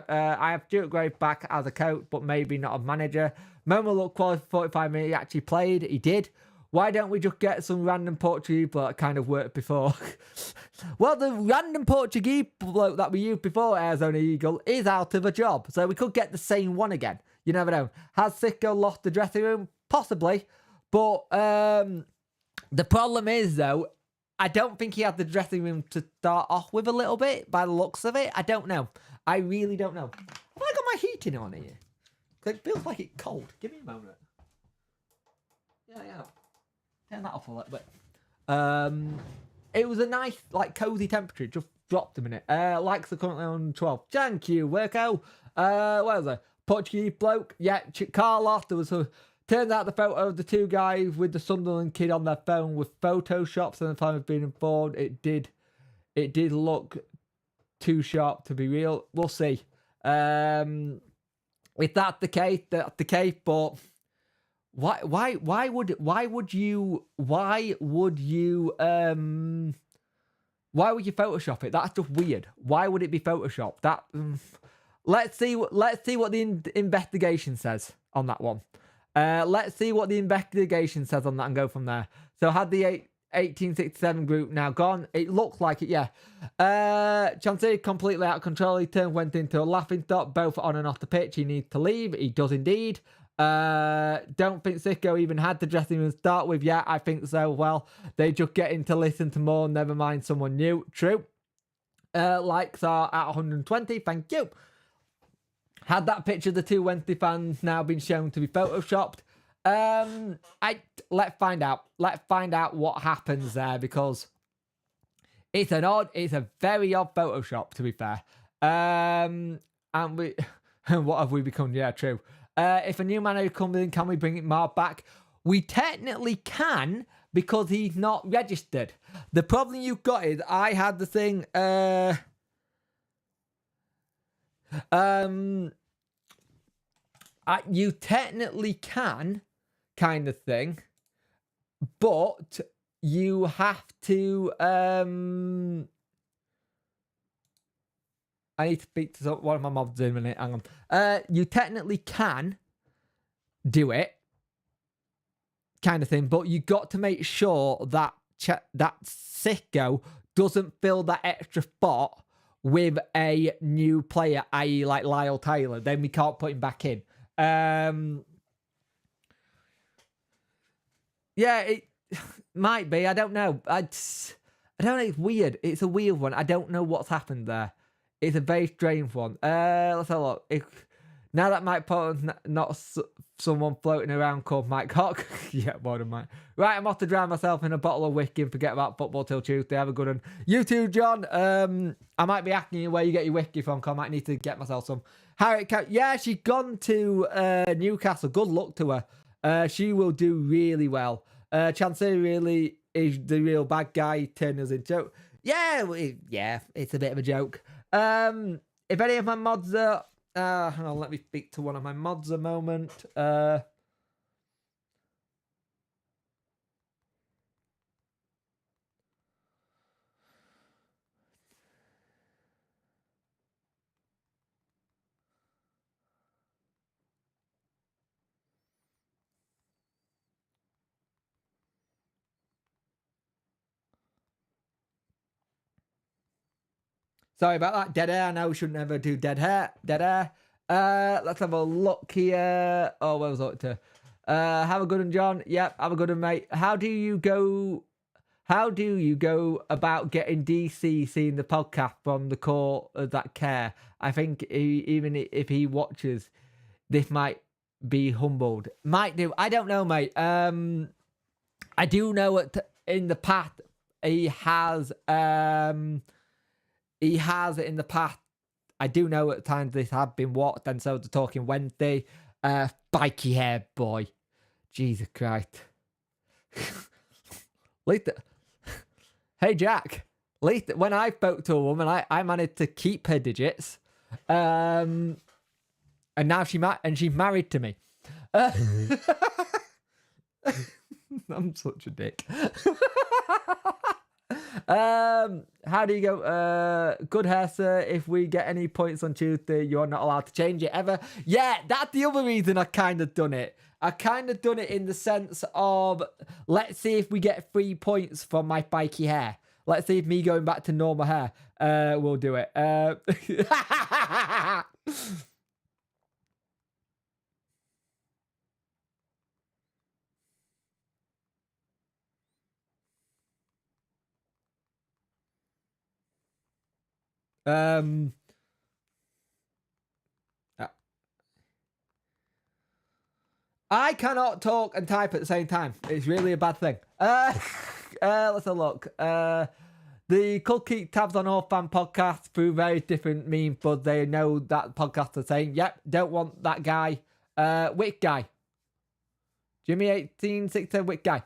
I have Stuart Gray back as a coach, but maybe not a manager. Momo looked qualified for 45 minutes. He actually played. He did. Why don't we just get some random Portuguese bloke that kind of worked before? Well, the random Portuguese bloke that we used before Arizona Eagle is out of a job. So we could get the same one again. You never know. Has Sicko lost the dressing room? Possibly. But the problem is, though, I don't think he had the dressing room to start off with a little bit, by the looks of it. I don't know. I really don't know. Have I got my heating on here? It feels like it's cold. Give me a moment. Yeah. Turn that off a little bit. It was a nice, cozy temperature. Just dropped a minute. Likes are currently on 12. Thank you, Worko. Where was I? Portuguese bloke. Yeah, Carlos. There was turns out the photo of the two guys with the Sunderland kid on their phone with photoshops, and the time I've been informed, it did look too sharp to be real. We'll see. If that's the case, that's the case, but why would you Photoshop it? That's just weird. Why would it be Photoshopped? That let's see what the investigation says on that one. Let's see what the investigation says on that and go from there. So had the 1867 group now gone? It looks like it, yeah. Chansey completely out of control. He went into a laughing stock, both on and off the pitch. He needs to leave. He does indeed. Don't think Sicko even had the dressing room to start with. Yeah, I think so. Well, they just getting to listen to more, never mind someone new. True. Likes are at 120. Thank you. Had that picture of the two Wednesday fans now been shown to be photoshopped? Let's find out. Let's find out what happens there, because it's a very odd Photoshop, to be fair. And what have we become? Yeah, true. If a new manager comes in, can we bring Mark back? We technically can, because he's not registered. The problem you've got is I had the thing. You technically can, kind of thing, but you have to I need to speak to one of my mobs in a minute. Hang on. You technically can do it, kind of thing, but you got to make sure that that sicko doesn't fill that extra spot with a new player, i.e. like Lyle Taylor. Then we can't put him back in. Yeah, it might be. I don't know. I don't know. It's weird. It's a weird one. I don't know what's happened there. It's a very strange one. Let's have a look. Now that Mike Potter's not someone floating around called Mike Hawk. Yeah, more than Mike. Right, I'm off to drown myself in a bottle of whiskey and forget about football till Tuesday. Have a good one. You too, John. I might be asking you where you get your whiskey from, because I might need to get myself some. Harriet, yeah, she's gone to Newcastle. Good luck to her. She will do really well. Chancellor really is the real bad guy turning us into... Yeah, it's a bit of a joke. If any of my mods are... hang on, let me speak to one of my mods a moment. Sorry about that. Dead air. I know we should never do dead air. Let's have a look here. Oh, where was I up to? Have a good one, John. Yep, have a good one, mate. How do you go about getting DC seeing the podcast from the core of that care? I think even if he watches, this might be humbled. Might do. I don't know, mate. I do know in the past he has in the past. I do know at times this had been watched, and so the Talking Wednesday. Spiky hair boy. Jesus Christ. Hey Jack. When I spoke to a woman, I managed to keep her digits. And now she's married to me. I'm such a dick. How do you go? Good hair, sir. If we get any points on Tuesday, you're not allowed to change it ever. Yeah, that's the other reason I kind of done it. I kind of done it in the sense of, let's see if we get 3 points from my spiky hair. Let's see if me going back to normal hair will do it. I cannot talk and type at the same time. It's really a bad thing. Let's have a look. The could keep tabs on all fan podcasts through various different means, but they know that podcasts are saying, yep, don't want that guy. Which guy? Jimmy 1860, which guy?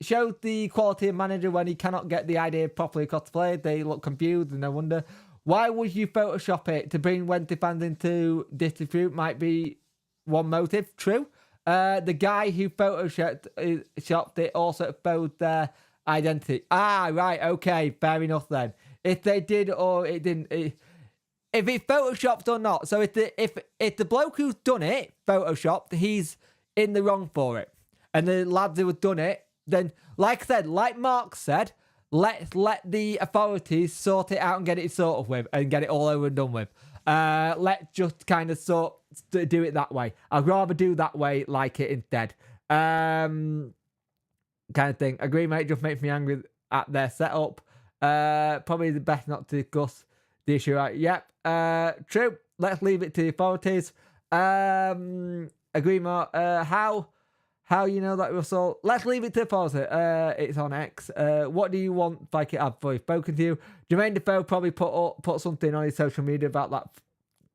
Shows the quality of manager when he cannot get the idea properly across the play. They look confused, and no wonder. Why would you Photoshop it? To bring Wednesday fans into disrepute might be one motive. True. The guy who Photoshopped it also exposed their identity. Ah, right. Okay. Fair enough then. If they did or it didn't. If it's Photoshopped or not. So if the bloke who's done it Photoshopped, he's in the wrong for it. And the lads who have done it, then, like I said, like Mark said, let's let the authorities sort it out and get it sorted with and get it all over and done with. Let's just kind of do it that way. I'd rather do that way, like it instead. Kind of thing. Agree, mate. Just makes me angry at their setup. Probably the best not to discuss the issue. Right? Yep. True. Let's leave it to the authorities. Agree, Mark. How you know that, Russell? Let's leave it to the authorities. It's on X. What do you want? Like it, I've spoken to you. Jermaine Defoe probably put something on his social media about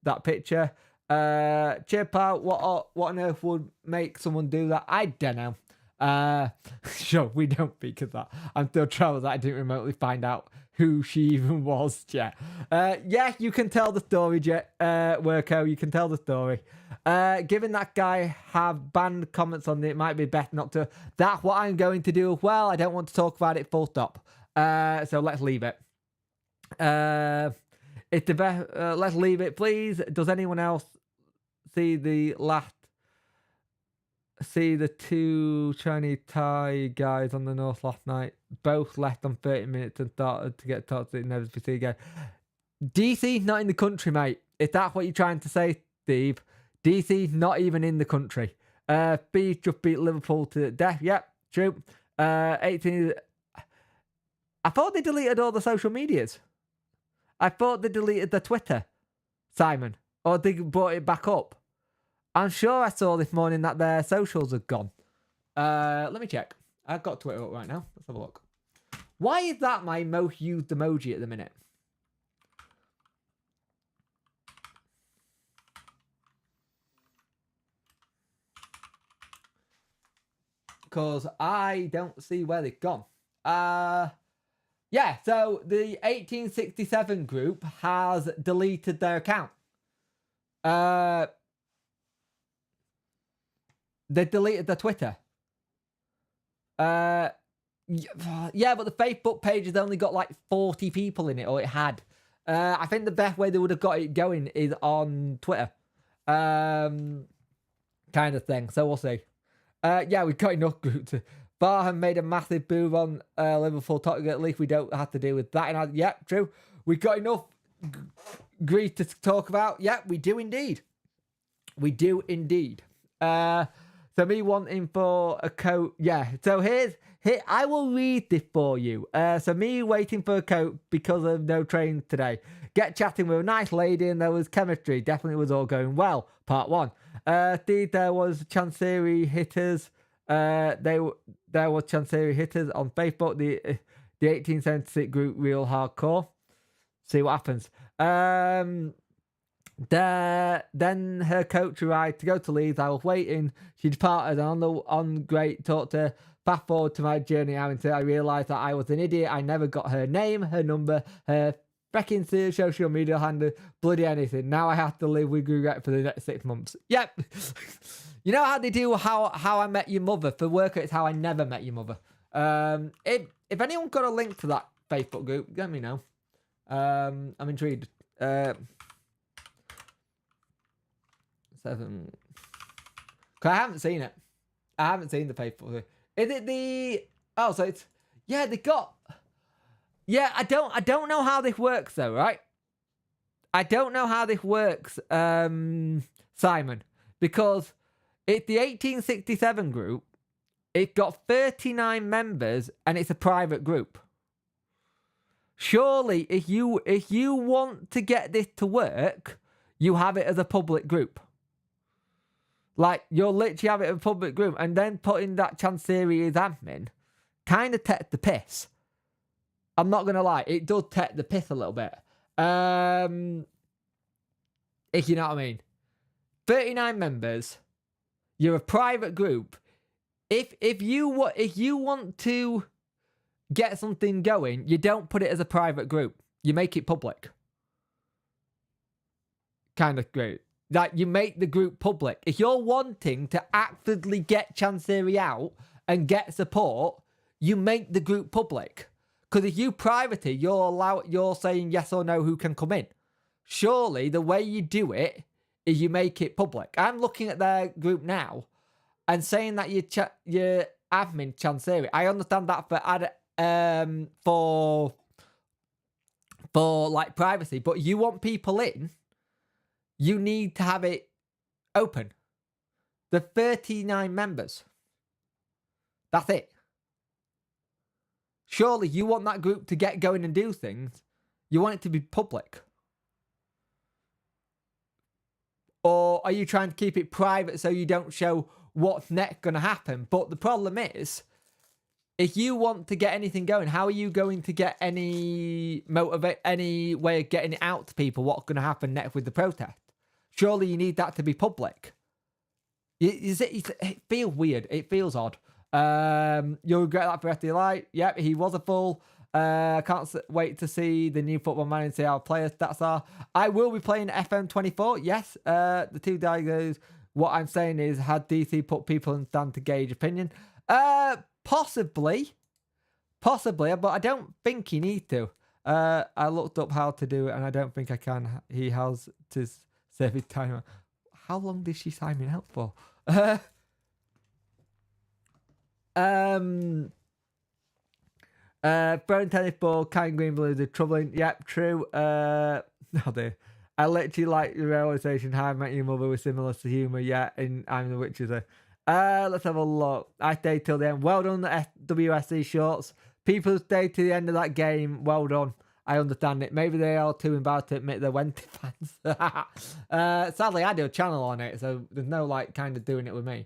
that picture. Chip out. What on earth would make someone do that? I don't know. Sure, we don't speak of that. I'm still troubled that I didn't remotely find out who she even was, Jet. Yeah, you can tell the story, Jet. Worko, you can tell the story. Given that guy have banned comments on it, might be better not to. That's what I'm going to do. Well, I don't want to talk about it full stop. So let's leave it. It's the best. Let's leave it, please. Does anyone else see the two Chinese Thai guys on the north last night? Both left on 30 minutes and started to get toxic. Never to see again. DC not in the country, mate. If that's what you're trying to say, Steve. DC not even in the country. B just beat Liverpool to death. Yep, true. 18. I thought they deleted all the social medias. I thought they deleted the Twitter, Simon, or they brought it back up. I'm sure I saw this morning that their socials had gone. Let me check. I've got Twitter up right now. Let's have a look. Why is that my most used emoji at the minute? Because I don't see where they've gone. Yeah, so the 1867 group has deleted their account. They deleted their Twitter. Yeah, but the Facebook page has only got like 40 people in it, or it had. I think the best way they would have got it going is on Twitter. Kind of thing. So we'll see. Yeah, we've got enough groups. Barham made a massive move on Liverpool Tottenham. At least we don't have to deal with that. Yeah, true. We've got enough grief to talk about. Yeah, we do indeed. We do indeed. So me wanting for a coat. Yeah, so here, I will read this for you. So me waiting for a coat because of no train today. Get chatting with a nice lady and there was chemistry. Definitely was all going well. Part 1. There was Chancery hitters. There was Chancery hitters on Facebook. The 1876 group real hardcore. See what happens. Then her coach arrived to go to Leeds. I was waiting. She departed on great talk to her. Fast forward to my journey out until I realised that I was an idiot. I never got her name, her number, her freaking social media handle, bloody anything. Now I have to live with regret for the next 6 months. Yep. You know how they do How I Met Your Mother? For work, it's How I Never Met Your Mother. If anyone got a link to that Facebook group, let me know. I'm intrigued. 7. Cause I haven't seen it. I haven't seen the Facebook group. Is it the? Oh, so it's they got. Yeah, I don't know how this works though, right? I don't know how this works, Simon, because it's the 1867 group. It's got 39 members and it's a private group. Surely, if you want to get this to work, you have it as a public group. Like, you'll literally have it as a public group, and then putting that Chancery as admin kind of takes the piss. I'm not going to lie, it does take the piss a little bit. If you know what I mean. 39 members, you're a private group. If you want to get something going, you don't put it as a private group. You make it public. Kind of great. Like, you make the group public. If you're wanting to actively get Chancery out and get support, you make the group public. Because if you private it, you're saying yes or no who can come in. Surely the way you do it is you make it public. I'm looking at their group now and saying that your admin Chancery. I understand that for like privacy, but you want people in, you need to have it open. The 39 members. That's it. Surely you want that group to get going and do things. You want it to be public. Or are you trying to keep it private so you don't show what's next going to happen? But the problem is, if you want to get anything going, how are you going to get any way of getting it out to people what's going to happen next with the protest? Surely you need that to be public. It feels weird. It feels odd. You'll regret that for the rest of your life. Yep, he was a fool. Can't wait to see the new Football Manager and see how player stats are. I will be playing FM24. Yes, the two diagos. What I'm saying is, had DC put people in stand to gauge opinion? Possibly, but I don't think you need to. I looked up how to do it, and I don't think I can. He has to save his time. How long did she sign me out for? Throwing tennis ball, kind green blues are troubling. Yep, true. Oh dear. I literally like the railway station. How I Met Your Mother with similar to humour. Yeah, and I'm the Witcher. Let's have a look. I stayed till the end. Well done, the SWFC shorts. People stayed to the end of that game. Well done. I understand it. Maybe they are too embarrassed to admit they're Wednesday fans. Sadly, I do a channel on it, so there's no like kind of doing it with me.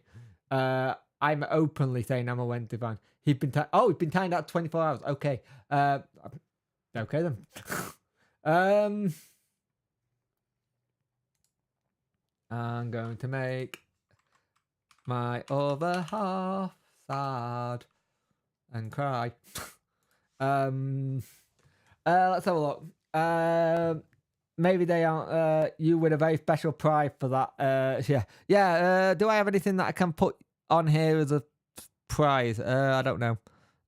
I'm openly saying I'm a Wednesday fan. He's been timed out 24 hours. Okay. Okay then. I'm going to make my other half sad and cry. Let's have a look. Maybe they aren't. You win a very special prize for that. Yeah. Do I have anything that I can put on here as a prize? I don't know.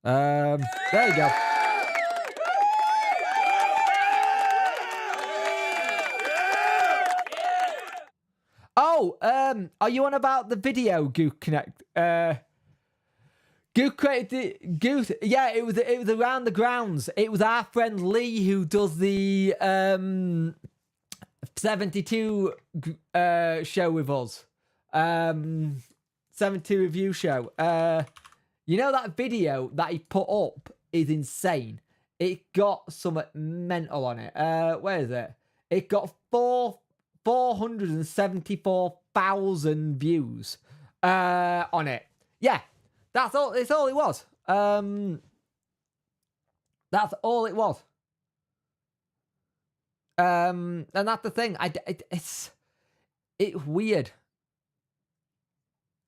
There you go. Oh, are you on about the video Goose Connect? Goose Creative, Goose. Yeah, it was around the grounds. It was our friend Lee who does the 72 show with us. 72 review show. You know that video that he put up is insane. It got something mental on it. Where is it? It got 474,000 views on it. Yeah, that's all. It's all it was. That's all it was. And that's the thing. It's weird.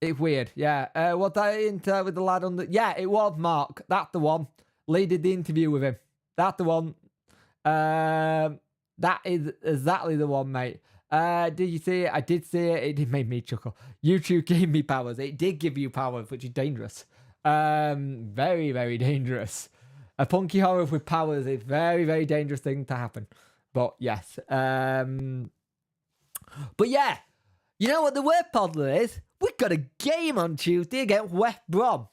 It's weird. Yeah. Was that into with the lad on the? Yeah, it was Mark. That's the one. Lee did the interview with him. That's the one. That is exactly the one, mate. Did you see it? I did see it. It made me chuckle. YouTube gave me powers. It did give you powers, which is dangerous. Very, very dangerous. A punky horror with powers is very, very dangerous thing to happen. But yes. But yeah. You know what the word toddler is? We've got a game on Tuesday against West Brom.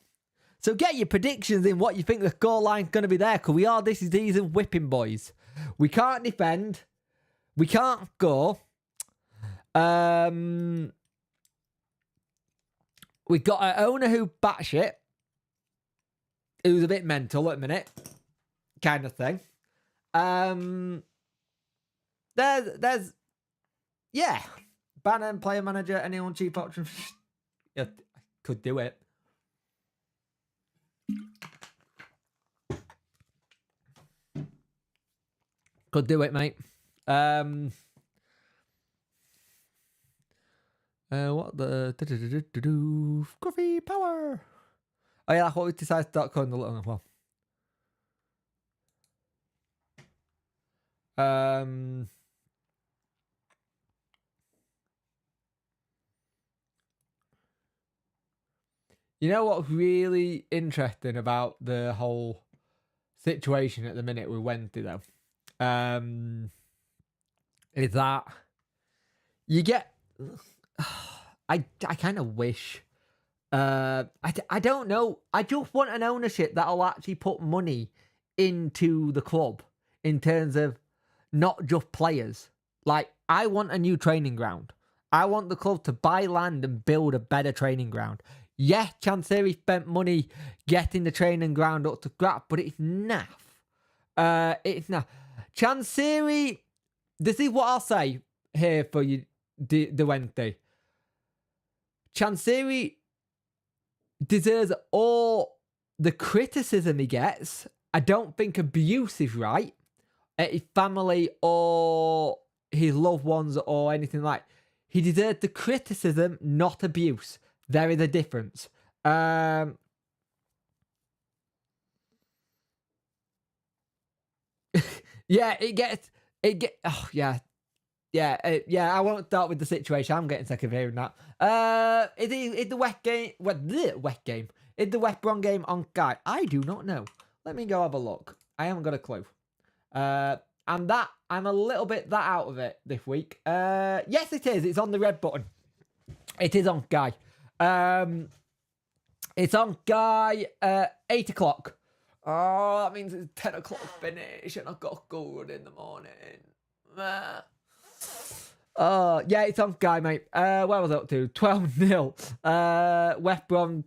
So get your predictions in what you think the scoreline's going to be there, because we are this season whipping boys. We can't defend. We can't score. We've got an owner who batshit, who's a bit mental at the minute, kind of thing. There's yeah, banner and player manager, anyone cheap option. Yeah, I could do it. Could do it, mate. What the coffee power? Oh yeah, that's what we decided to start calling the little one. You know what's really interesting about the whole situation at the minute with Wednesday though? Is that you get I kind of wish I don't know, I just want an ownership that'll actually put money into the club in terms of not just players. Like, I want a new training ground. I want the club to buy land and build a better training ground. Yeah, Chansiri spent money getting the training ground up to scratch, but it's naff. It's naff. Chansiri, this is what I'll say here for you, the Wednesday. Chansiri deserves all the criticism he gets. I don't think abuse is right at his family or his loved ones or anything like. He deserves the criticism, not abuse. There is a difference. Yeah, oh, yeah. Yeah, I won't start with the situation. I'm getting sick of hearing that. Is the West game, is the West Brom game on Sky? I do not know. Let me go have a look. I haven't got a clue. I'm a little bit that out of it this week. Yes, it is. It's on the red button. It is on Sky. It's on Sky, 8 o'clock. Oh, that means it's 10 o'clock finish and I've got to go run in the morning. Yeah, it's on Sky, mate. Where was I up to? 12-0. West Brom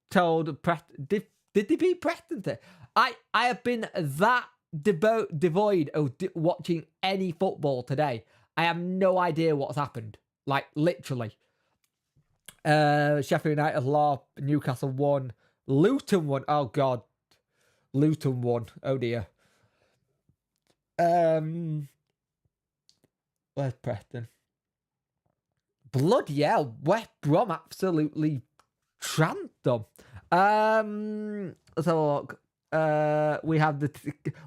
told Preston. Did they beat Preston today? I have been that devoid of watching any football today. I have no idea what's happened. Like, literally. Sheffield United lost. Newcastle won. Luton won. Oh, God. Luton won. Oh, dear. Where's Preston? Bloody hell. West Brom absolutely tramped them. Let's have a look.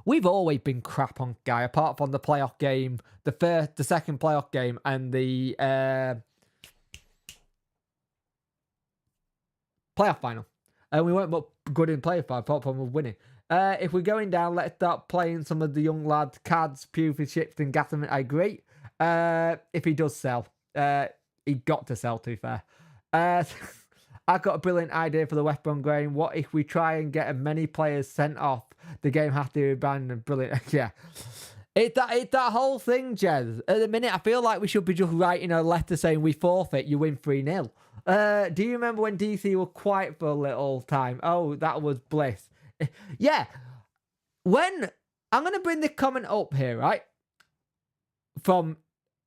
We've always been crap on Sky, apart from the playoff game, the second playoff game, and the playoff final. And we weren't much good in playoff final, apart from winning. If we're going down, let's start playing some of the young lads. Cads, Pewford, Shipton, Gatterman. I agree. If he does sell, he got to sell. To be fair, I've got a brilliant idea for the West Brom game. What if we try and get as many players sent off? The game has to be abandoned. Brilliant. Yeah. It's that whole thing, Jez. At the minute, I feel like we should be just writing a letter saying we forfeit, you win 3-0. Do you remember when DC were quiet for a little time? Oh, that was bliss. Yeah. I'm going to bring the comment up here, right? From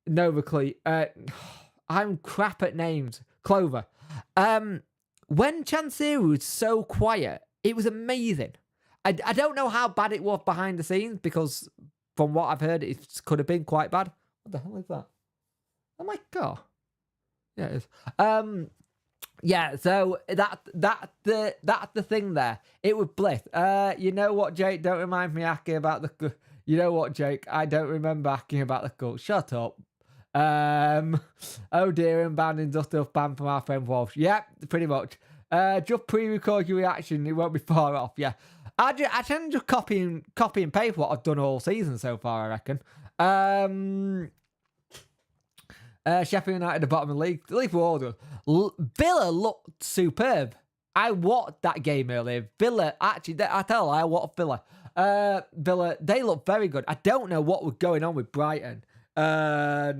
Novacli. I'm crap at names. Clover. When Chanceru was so quiet, it was amazing. I don't know how bad it was behind the scenes, because from what I've heard, it could have been quite bad. What the hell is that? Oh my God. Yeah, it is. Yeah, so that's the thing there. It was bliss. You know what, Jake? Don't remind me asking about the... You know what, Jake? I don't remember asking about the goal. Shut up. Oh dear, and banned industrial spam from our friend Walsh. Yep, pretty much. Just pre-record your reaction. It won't be far off. Yeah, I tend to just copy and paste what I've done all season so far, I reckon. Sheffield United at the bottom of the league. The league were all good. Villa looked superb. I watched that game earlier. Villa, actually, I tell you, I watched Villa. Villa, they look very good. I don't know what was going on with Brighton. Oh,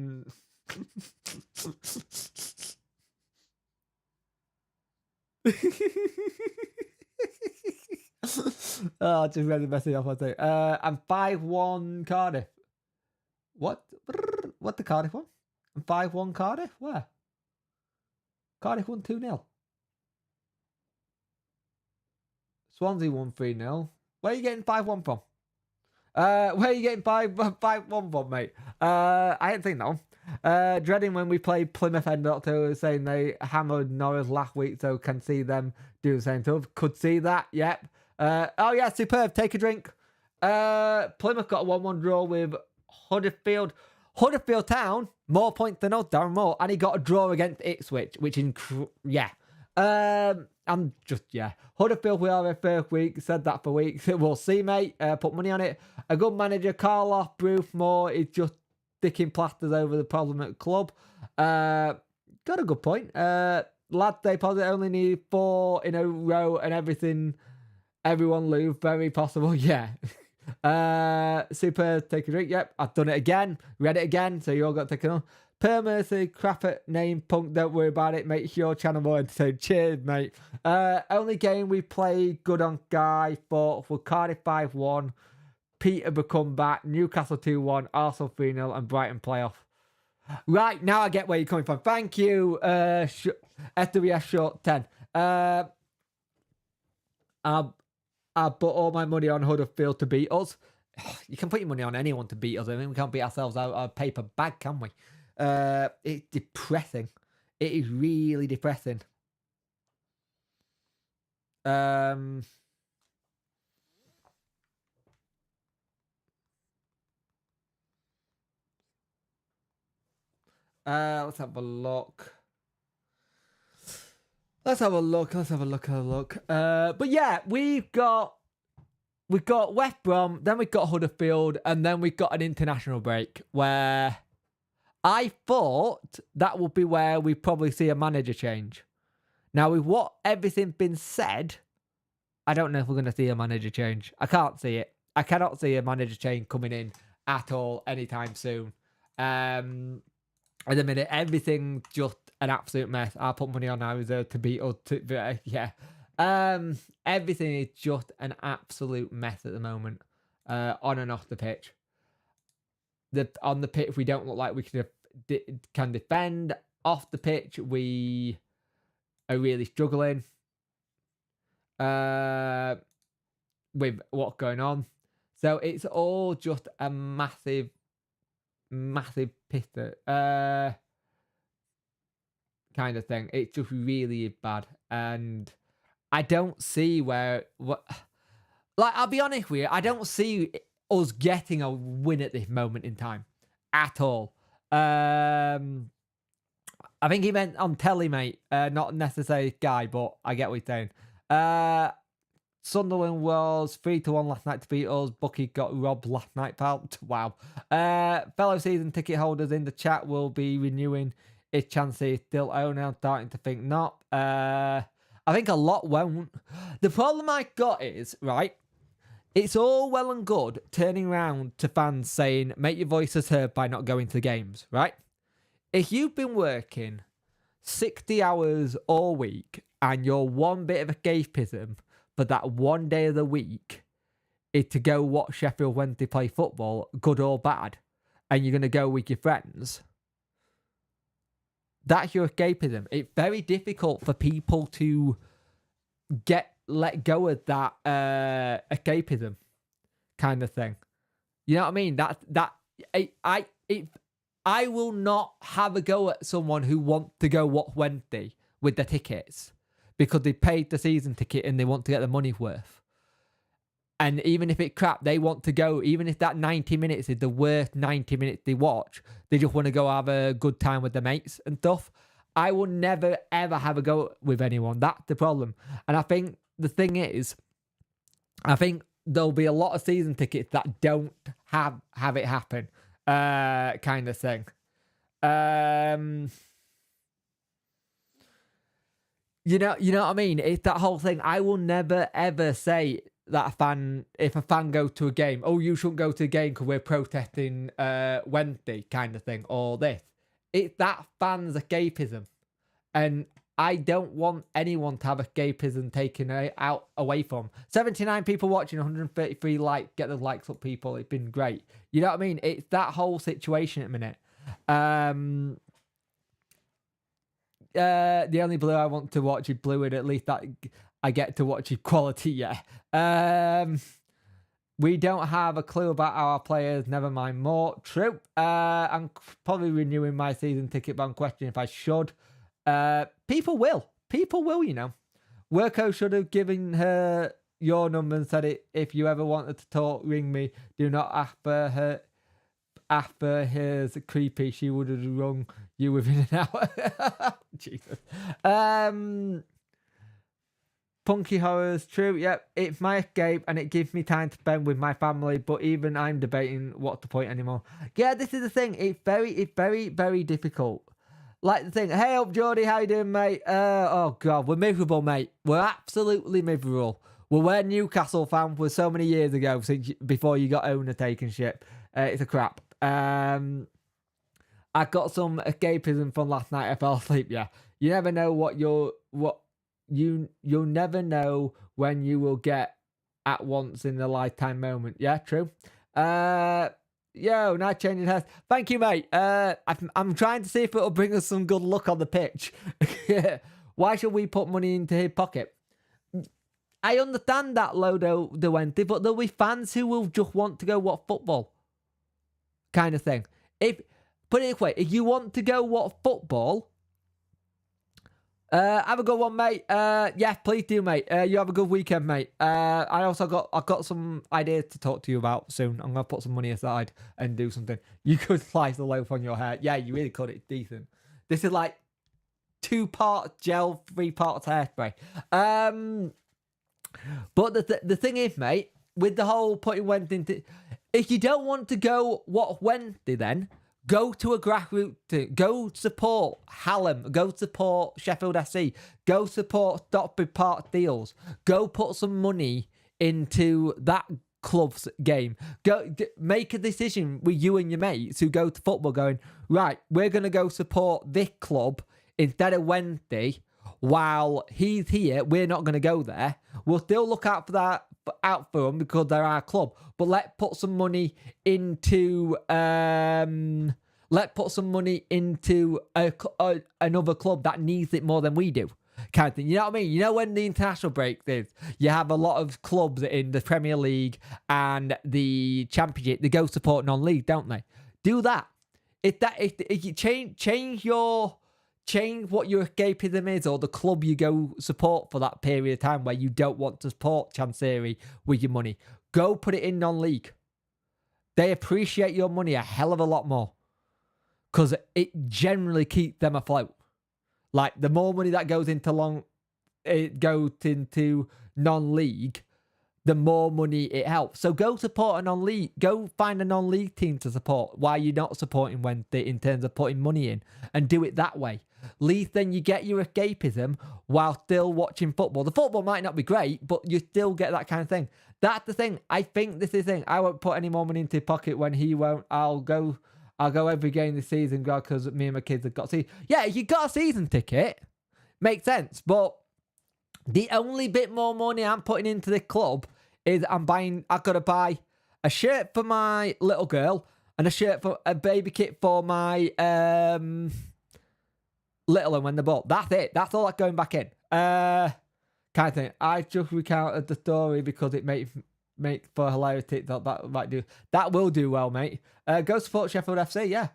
I just read the message off. I'm 5-1 Cardiff. What? What the Cardiff one? I'm 5-1 Cardiff? Where? Cardiff won 2-0. Swansea won 3-0. Where are you getting 5-1 from? Where are you getting 5-1 from, mate? I ain't seen that one. Dreading when we played Plymouth End October, saying they hammered Norris last week, so can see them do the same stuff. Could see that, yep. Oh yeah, superb. Take a drink. Plymouth got a 1-1 draw with Huddersfield. Huddersfield Town, more points than us, Darren Moore, and he got a draw against Ipswich, which yeah. I'm just, yeah. Huddersfield, we are their first week. Said that for weeks. We'll see, mate. Put money on it. A good manager, Carlos Bruce Moore, is just sticking plasters over the problem at the club. Got a good point. Lads, they probably only need 4 in a row and everyone lose. Very possible, yeah. Super, take a drink. Yep, I've done it again. Read it again, so you all got to take it on. Per Mercy, crap at name, punk, don't worry about it. Make your channel more entertaining. Cheers, mate. Only game we played good on Guy for Cardiff 5-1, Peterborough come back, Newcastle 2-1, Arsenal 3-0, and Brighton playoff. Right, now I get where you're coming from. Thank you, SWF Short 10. I put all my money on Huddersfield to beat us. You can put your money on anyone to beat us. I mean, we can't beat ourselves out of a paper bag, can we? It's depressing. It is really depressing. Let's have a look. Let's have a look. But yeah, we've got West Brom, then we've got Huddersfield, and then we've got an international break where I thought that would be where we probably see a manager change. Now, with what everything been said, I don't know if we're going to see a manager change. I can't see it. I cannot see a manager change coming in at all anytime soon. At the minute, everything's just an absolute mess. I'll put money on Hauser to beat us. Yeah. Everything is just an absolute mess at the moment. On and off the pitch. On the pitch, we don't look like we can defend. Off the pitch, we are really struggling with what's going on. So it's all just a massive pisser kind of thing. It's just really bad. And I don't see I'll be honest with you, I don't see us getting a win at this moment in time at all. I think he meant on telly, mate. Not necessarily guy, but I get what he's saying. Sunderland was 3-1 last night to beat us. Bucky got robbed last night, pal. Wow. Fellow season ticket holders in the chat will be renewing his chances still own. I'm starting to think not. I think a lot won't. The problem I got is, right, it's all well and good turning around to fans saying, make your voices heard by not going to games, right? If you've been working 60 hours all week and your one bit of escapism for that one day of the week is to go watch Sheffield Wednesday play football, good or bad, and you're going to go with your friends, that's your escapism. It's very difficult for people to let go of that escapism kind of thing. You know what I mean? I will not have a go at someone who wants to go watch Wednesday with their tickets because they paid the season ticket and they want to get the money's worth. And even if it's crap, they want to go, even if that 90 minutes is the worst 90 minutes they watch, they just want to go have a good time with their mates and stuff. I will never, ever have a go with anyone. That's the problem. And I think the thing is, I think there'll be a lot of season tickets that don't have it happen, kind of thing. You know what I mean? It's that whole thing. I will never, ever say that if a fan goes to a game, oh, you shouldn't go to a game because we're protesting Wednesday kind of thing, or this. It's that fan's escapism. And I don't want anyone to have escapism taken away from. 79 people watching, 133 likes. Get the likes up, people. It's been great. You know what I mean? It's that whole situation at the minute. The only Blue I want to watch is Blue, and at least that I get to watch is quality, yeah. We don't have a clue about our players, never mind more. True. I'm probably renewing my season ticket, but I'm questioning if I should. People will, you know. Worko should have given her your number and said it. If you ever wanted to talk, ring me. Do not after her. After hers creepy, she would have rung you within an hour. Jesus. Punky horrors, true. Yep, it's my escape and it gives me time to spend with my family. But even I'm debating what's the point anymore. Yeah, this is the thing. It's very, very difficult. Like the thing. Hey up, Geordie, how you doing, mate? Oh god, we're miserable, mate. We're absolutely miserable. We're where Newcastle fans were so many years ago, before you got owner taking shit. It's a crap. I got some escapism from last night. I fell asleep. Yeah, you never know you'll never know when you will get at once in a lifetime moment. Yeah, true. Yo, nice changing hairs. Thank you, mate. I'm trying to see if it'll bring us some good luck on the pitch. Why should we put money into his pocket? I understand that, Lodo Duente, but there'll be fans who will just want to go watch football. Kind of thing. Put it this way, if you want to go watch football, Have a good one, mate. Yeah, please do, mate. You have a good weekend, mate. I've got some ideas to talk to you about soon. I'm gonna put some money aside and do something. You could slice the loaf on your hair. Yeah, you really could. It's decent. This is like 2-part gel, 3 parts hairspray. But the thing is, mate, with the whole putting Wednesday into, if you don't want to go what Wednesday, then go to a grassroots team. Go support Hallam. Go support Sheffield FC. Go support Stockley Park Deals. Go put some money into that club's game. Go make a decision with you and your mates who go to football going, right, we're going to go support this club instead of Wednesday. While he's here, we're not going to go there. We'll still look out for that, out for them because they're our club. But let's put some money into another club that needs it more than we do, kind of thing. You know what I mean? You know when the international break is, you have a lot of clubs in the Premier League and the Championship. They go support non-league, don't they? Do that. If you change what your escapism is or the club you go support for that period of time where you don't want to support Chancery with your money. Go put it in non-league. They appreciate your money a hell of a lot more because it generally keeps them afloat. Like the more money that goes into non-league, the more money it helps. So go support a non-league. Go find a non-league team to support while you're not supporting Wednesday in terms of putting money in and do it that way. At least then you get your escapism while still watching football. The football might not be great, but you still get that kind of thing. That's the thing. I think this is the thing. I won't put any more money into his pocket when he won't. I'll go every game this season because me and my kids have got to see. Yeah, if you got a season ticket, makes sense. But the only bit more money I'm putting into the club is I've got to buy a shirt for my little girl and a baby kit for my little one when they're born. That's it. That's all that's going back in. Kind of thing. I just recounted the story because it make for hilarity. That will do well, mate. Go support Sheffield FC. Yeah.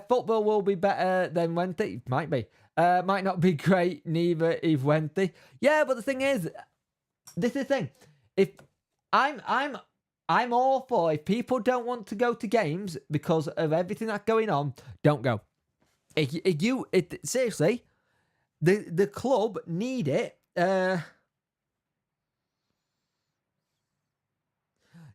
Football will be better than Wednesday. Might be. Might not be great. Neither is Wednesday. Yeah, but the thing is, this is the thing. If I'm all for if people don't want to go to games because of everything that's going on, don't go. Seriously, the club need it.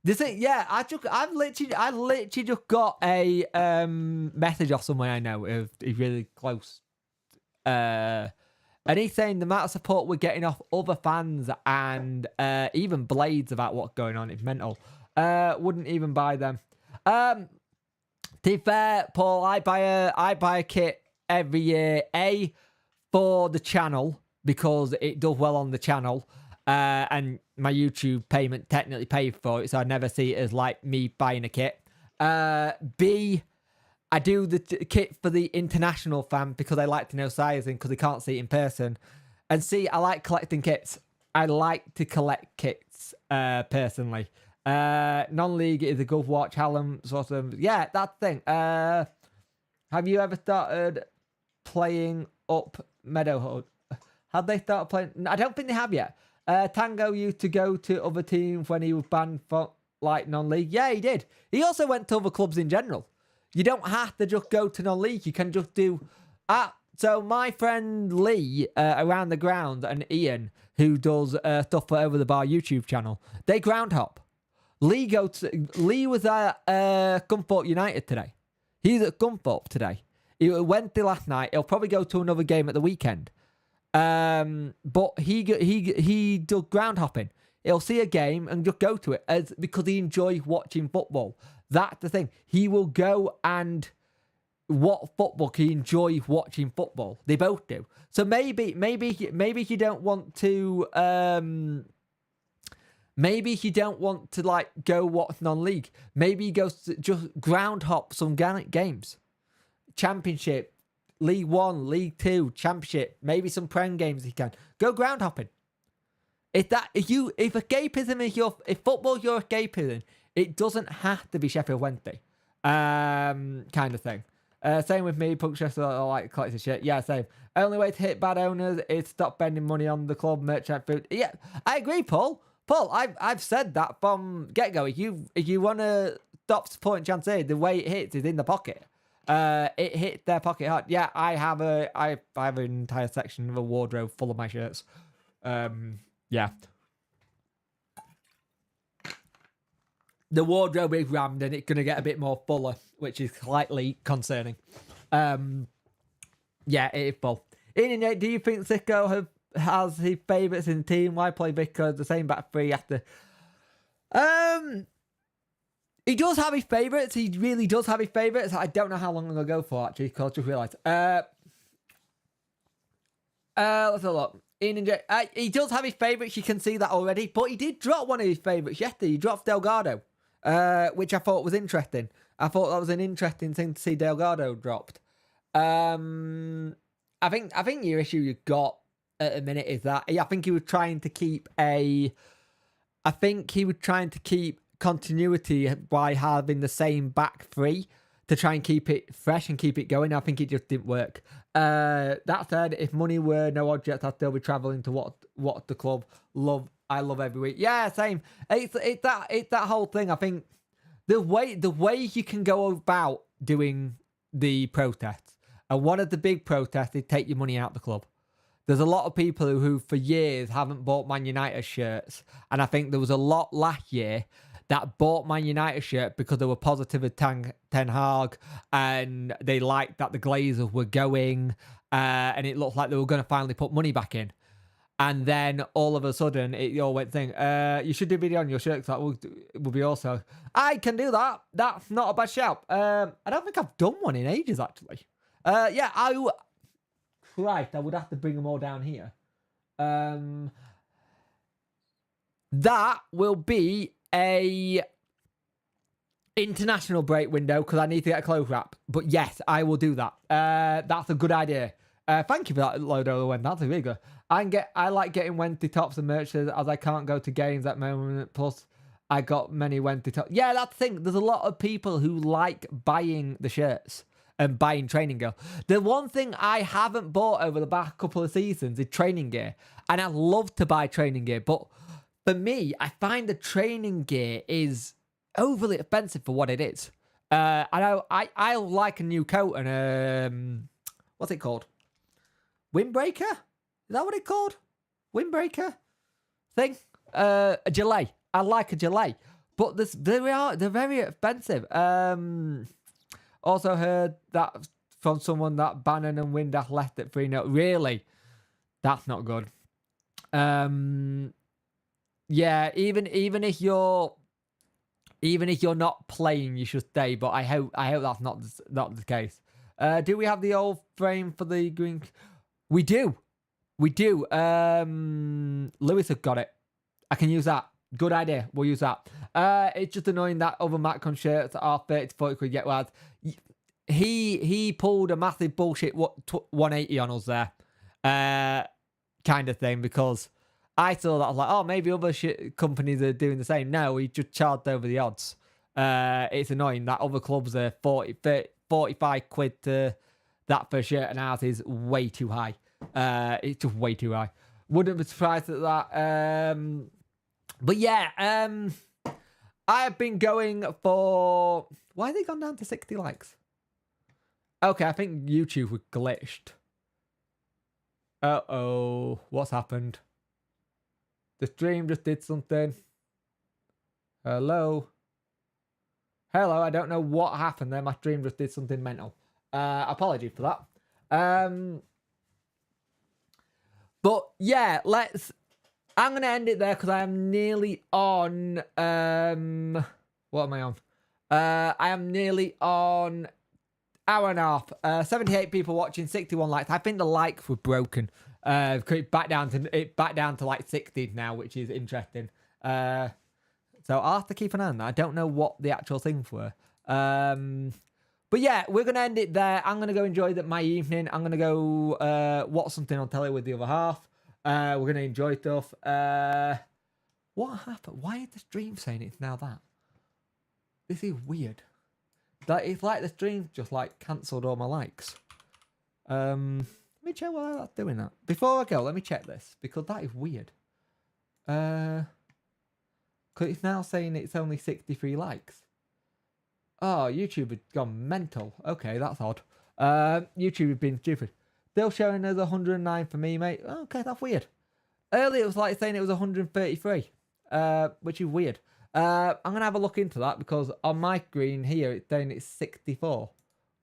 This thing, yeah, I literally just got a message off someone I know who's really close. And he's saying the amount of support we're getting off other fans and even Blades about what's going on is mental. Wouldn't even buy them. To be fair, Paul, I buy a kit every year, for the channel because it does well on the channel, and my YouTube payment technically pays for it, so I never see it as like me buying a kit. B, I do the kit for the international fan because I like to know sizing because they can't see it in person. And C, I like collecting kits. I like to collect kits personally. Non-league is a good watch. Hallam sort of, yeah, that's the thing. Have you ever started playing up Meadowhood? Have they started playing? I don't think they have yet. Tango used to go to other teams when he was banned for like non-league. Yeah, he did. He also went to other clubs in general. You don't have to just go to non-league. You can just do. So my friend Lee around the ground and Ian, who does stuff for Over the Bar YouTube channel, they ground hop. Lee was at Scunthorpe United today. He's at Scunthorpe today. He went there last night. He'll probably go to another game at the weekend. But he does ground hopping. He'll see a game and just go to it because he enjoys watching football. That's the thing. He will go and watch football. He enjoys watching football. They both do. So maybe you don't want to. Maybe he don't want to like go watch non-league. Maybe he goes to just ground hop some games. Championship, League 1, League 2, Championship, maybe some Prem games he can. Go ground hopping. If escapism is if football's your escapism, it doesn't have to be Sheffield Wednesday. Kind of thing. Same with me, punk stress, I like collecting shit. Yeah, same. Only way to hit bad owners is stop spending money on the club, merchandise, food. Yeah, I agree, Paul. Paul, I've said that from get-go. If you want to stop supporting Chance, the way it hits is in the pocket. It hit their pocket hard. Yeah, I have an entire section of a wardrobe full of my shirts. Yeah. The wardrobe is rammed and it's going to get a bit more fuller, which is slightly concerning. Yeah, it is full. Ian, do you think Sicko has his favourites in the team? Why play Vicar the same back three after? He does have his favourites. He really does have his favourites. I don't know how long I'm going to go for, actually, because I just realised. Let's have a look. Ian and Jay, he does have his favourites. You can see that already. But he did drop one of his favourites yesterday. He dropped Delgado, which I thought was interesting. I thought that was an interesting thing to see Delgado dropped. I think your issue you've got at the minute is that I think he was trying to keep continuity by having the same back three to try and keep it fresh and keep it going. I think it just didn't work. That said, if money were no object, I'd still be travelling to what the club I love every week. Yeah, same. It's that whole thing. I think the way you can go about doing the protests, and one of the big protests is take your money out of the club. There's a lot of people who for years haven't bought Man United shirts, and I think there was a lot last year that bought Man United shirt because they were positive with Ten Hag and they liked that the Glazers were going and it looked like they were going to finally put money back in. And then all of a sudden, it all went thing. You should do a video on your shirt because that will be also. I can do that. That's not a bad shout. I don't think I've done one in ages, actually. Yeah, Christ, I would have to bring them all down here. That will be a international break window because I need to get a clothes wrap. But yes, I will do that. That's a good idea. Thank you for that, Lodo. When that's really good. I like getting Wednesday tops and merch as I can't go to games at the moment. Plus, I got many Wednesday tops. Yeah, that's the thing. There's a lot of people who like buying the shirts and buying training gear. The one thing I haven't bought over the back couple of seasons is training gear. And I love to buy training gear. But for me, I find the training gear is overly expensive for what it is. I like a new coat and what's it called? Windbreaker? Is that what it's called? Windbreaker thing? A gilet. I like a gilet. But they're very expensive. Also heard that from someone that Bannon and Windass left at 3-0. Really? That's not good. Yeah, even if you're not playing, you should stay. But I hope that's not the case. Do we have the old frame for the green? We do. Lewis has got it. I can use that. Good idea. We'll use that. It's just annoying that other Macron shirts are 30 to 40 quid get lads. He pulled a massive bullshit 180 on us there. Kind of thing, because I saw that, I was like, oh, maybe other companies are doing the same. No, he just charged over the odds. It's annoying that other clubs are 45 quid to that for a shirt, and ours is way too high. It's just way too high. Wouldn't be surprised at that. But yeah, I have been going for... Why have they gone down to 60 likes? Okay, I think YouTube was glitched. Uh-oh. What's happened? The stream just did something. Hello? Hello, I don't know what happened there. My stream just did something mental. Apologies for that. But yeah, I'm going to end it there because I am nearly on... what am I on? I am nearly on hour and a half. 78 people watching, 61 likes. I think the likes were broken. Back down to like 60 now, which is interesting. So I'll have to keep an eye on that. I don't know what the actual things were. But yeah, we're going to end it there. I'm going to go enjoy my evening. I'm going to go watch something on telly with the other half. We're going to enjoy stuff. What happened? Why is the stream saying it's now that? This is weird. That it's like the stream just like cancelled all my likes. Let me check why that's doing that. Before I go, let me check this because that is weird. Cause it's now saying it's only 63 likes. Oh, YouTube had gone mental. Okay, that's odd. YouTube has been stupid. Still showing us 109 for me, mate. Okay, that's weird. Earlier it was like saying it was 133, which is weird. I'm gonna have a look into that because on my screen here it's saying it's 64,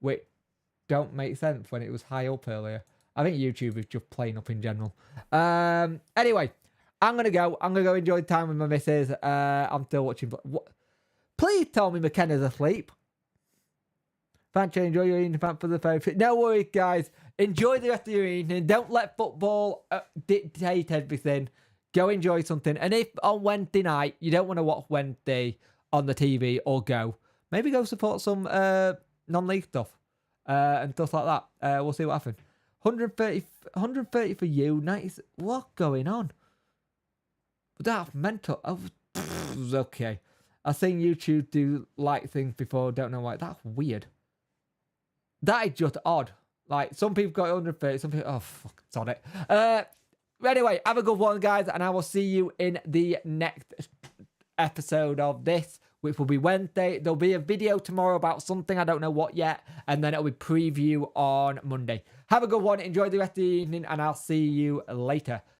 which don't make sense when it was high up earlier. I think YouTube is just playing up in general. Anyway, I'm gonna go. I'm gonna go enjoy time with my missus. I'm still watching. What? Please tell me McKenna's asleep. Thank you. Enjoy your evening. Thank for the favourite. No worries, guys. Enjoy the rest of your evening. Don't let football dictate everything. Go enjoy something. And if on Wednesday night you don't want to watch Wednesday on the TV or go, maybe go support some non-league stuff and stuff like that. We'll see what happens. 130 for you. Nice. What's going on? That's mental. Oh, okay. I've seen YouTube do like things before. Don't know why. That's weird. That is just odd. Like, some people got 130, some people... Oh, fuck. It's on it. Anyway, have a good one, guys. And I will see you in the next episode of this, which will be Wednesday. There'll be a video tomorrow about something. I don't know what yet. And then it'll be preview on Monday. Have a good one. Enjoy the rest of the evening. And I'll see you later.